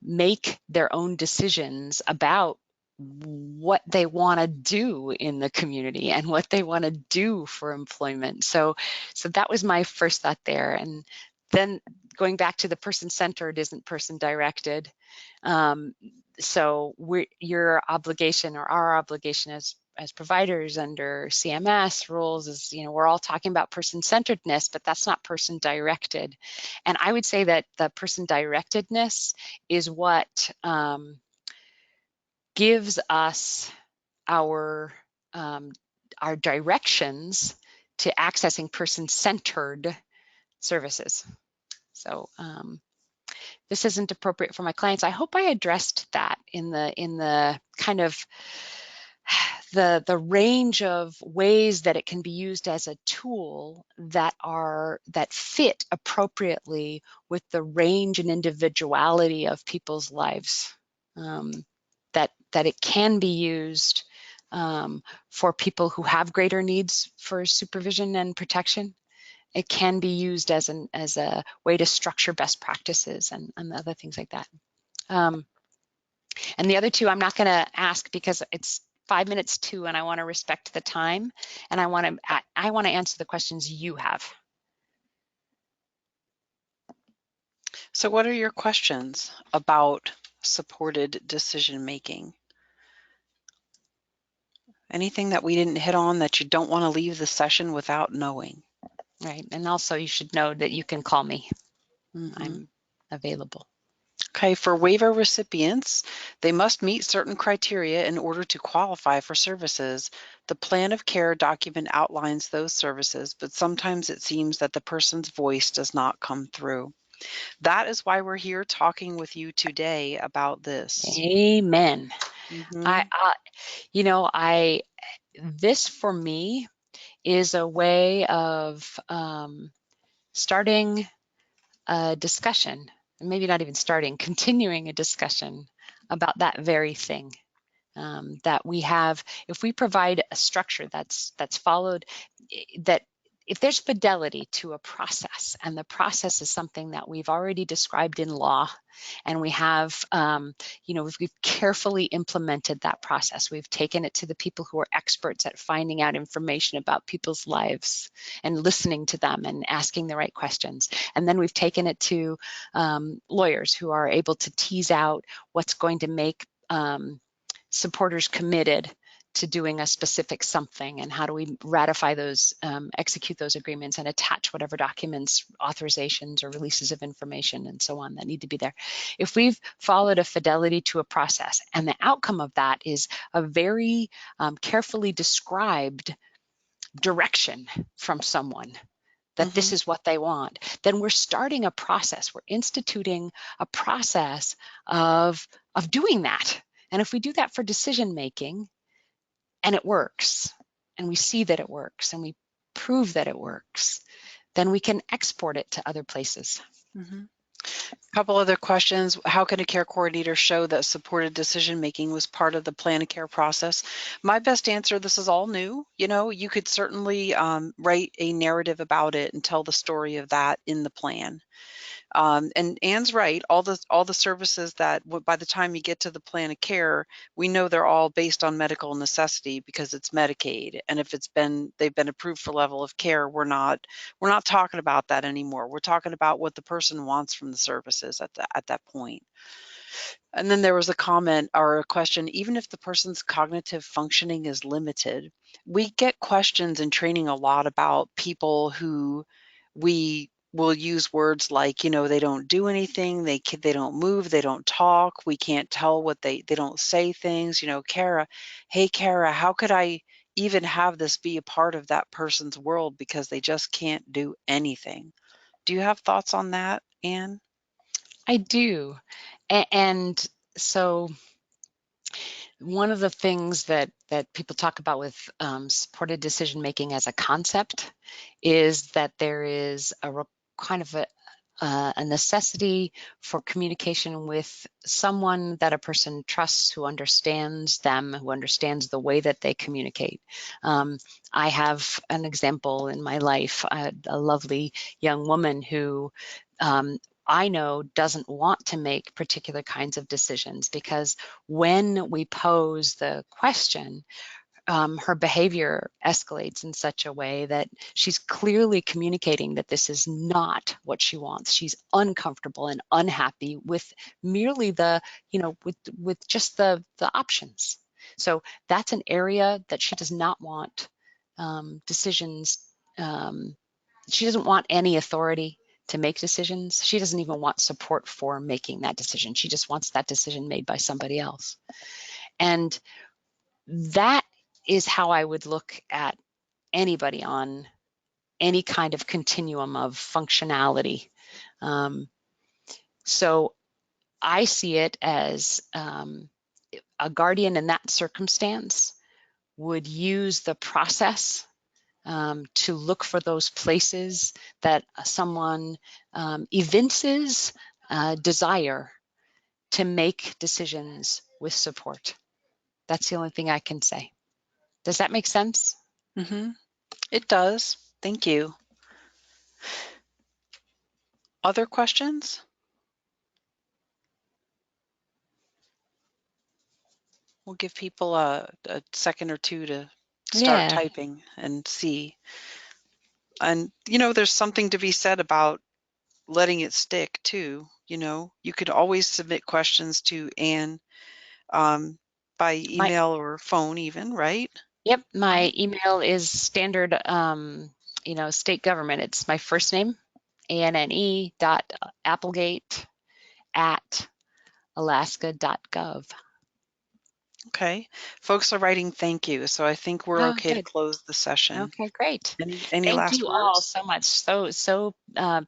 Speaker 1: make their own decisions about what they want to do in the community and what they want to do for employment. So that was my first thought there. And then going back to the person-centered isn't person-directed. So your obligation, or our obligation as providers under CMS rules, is, we're all talking about person-centeredness, but that's not person-directed. And I would say that the person-directedness is what gives us our directions to accessing person-centered services. So this isn't appropriate for my clients. I hope I addressed that in the kind of the range of ways that it can be used as a tool that fit appropriately with the range and individuality of people's lives. That it can be used for people who have greater needs for supervision and protection. It can be used as a way to structure best practices and other things like that. And the other two I'm not going to ask because it's 5 minutes to, and I want to respect the time, and I want to answer the questions you have.
Speaker 2: So what are your questions about supported decision making? Anything that we didn't hit on that you don't want to leave the session without knowing?
Speaker 1: Right, and also you should know that you can call me.
Speaker 2: Mm-hmm.
Speaker 1: I'm available.
Speaker 2: Okay, for waiver recipients, they must meet certain criteria in order to qualify for services. The plan of care document outlines those services, but sometimes it seems that the person's voice does not come through. That is why we're here talking with you today about this.
Speaker 1: Amen.
Speaker 2: Mm-hmm.
Speaker 1: This for me is a way of starting a discussion, maybe not even starting, continuing a discussion about that very thing. That we have, if we provide a structure that's followed, that if there's fidelity to a process, and the process is something that we've already described in law, and we have, we've carefully implemented that process. We've taken it to the people who are experts at finding out information about people's lives and listening to them and asking the right questions. And then we've taken it to lawyers who are able to tease out what's going to make supporters committed to doing a specific something, and how do we ratify those, execute those agreements, and attach whatever documents, authorizations, or releases of information, and so on that need to be there. If we've followed a fidelity to a process, and the outcome of that is a very carefully described direction from someone, that this is what they want, then we're starting a process. We're instituting a process of doing that. And if we do that for decision making, and it works, and we see that it works, and we prove that it works, then we can export it to other places.
Speaker 2: Mm-hmm. A couple other questions. How can a care coordinator show that supported decision making was part of the plan of care process? My best answer, this is all new. You could certainly write a narrative about it and tell the story of that in the plan. And Anne's right, all the services that by the time you get to the plan of care, we know they're all based on medical necessity because it's Medicaid. And if they've been approved for level of care, we're not talking about that anymore. We're talking about what the person wants from the services at that point. And then there was a comment or a question, even if the person's cognitive functioning is limited. We get questions in training a lot about people who we will use words like, they don't do anything, they don't move, they don't talk, we can't tell what they don't say things. Kara, hey Kara, how could I even have this be a part of that person's world because they just can't do anything? Do you have thoughts on that, Anne?
Speaker 1: I do. And so one of the things that people talk about with supported decision making as a concept is that there is kind of a necessity for communication with someone that a person trusts, who understands them, who understands the way that they communicate. I have an example in my life, a lovely young woman who I know doesn't want to make particular kinds of decisions, because when we pose the question, her behavior escalates in such a way that she's clearly communicating that this is not what she wants. She's uncomfortable and unhappy with merely the, with just the options. So that's an area that she does not want decisions. She doesn't want any authority to make decisions. She doesn't even want support for making that decision. She just wants that decision made by somebody else. And that is how I would look at anybody on any kind of continuum of functionality. So I see it as a guardian in that circumstance would use the process to look for those places that someone evinces desire to make decisions with support. That's the only thing I can say. Does that make sense?
Speaker 2: Mm-hmm. It does. Thank you. Other questions? We'll give people a second or two to start typing and see. And, there's something to be said about letting it stick too. You could always submit questions to Anne by email or phone even, right?
Speaker 1: Yep, my email is standard, state government. It's my first name, ANNE.Applegate@alaska.gov.
Speaker 2: Okay. Folks are writing thank you, so I think we're okay to close the session.
Speaker 1: Okay, great.
Speaker 2: Any
Speaker 1: Thank
Speaker 2: last
Speaker 1: you
Speaker 2: words?
Speaker 1: all so much. So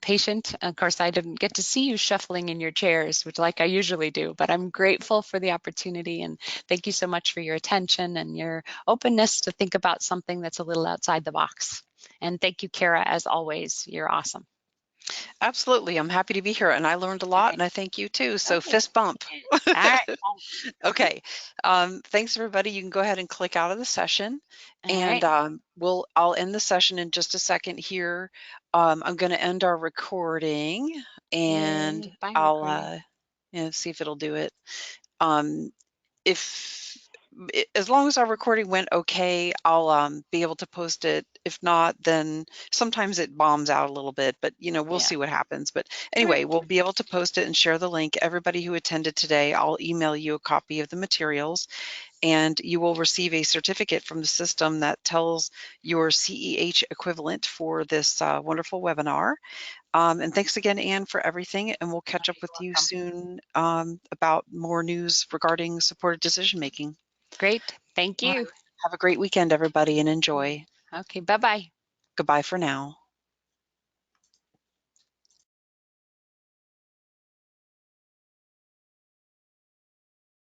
Speaker 1: patient. Of course, I didn't get to see you shuffling in your chairs, which like I usually do, but I'm grateful for the opportunity, and thank you so much for your attention and your openness to think about something that's a little outside the box. And thank you, Kara, as always. You're awesome.
Speaker 2: Absolutely. I'm happy to be here, and I learned a lot, and I thank you too. So fist bump.
Speaker 1: All right.
Speaker 2: Okay. Thanks, everybody. You can go ahead and click out of the session, and I'll end the session in just a second here. I'm going to end our recording, and I'll see if it'll do it. As long as our recording went okay, I'll be able to post it. If not, then sometimes it bombs out a little bit, but we'll see what happens. But anyway, we'll be able to post it and share the link. Everybody who attended today, I'll email you a copy of the materials, and you will receive a certificate from the system that tells your CEH equivalent for this wonderful webinar. And thanks again, Anne, for everything, and we'll catch up with you soon about more news regarding supported decision-making.
Speaker 1: Great. Thank you.
Speaker 2: Have a great weekend, everybody, and enjoy.
Speaker 1: Okay, bye-bye.
Speaker 2: Goodbye for now.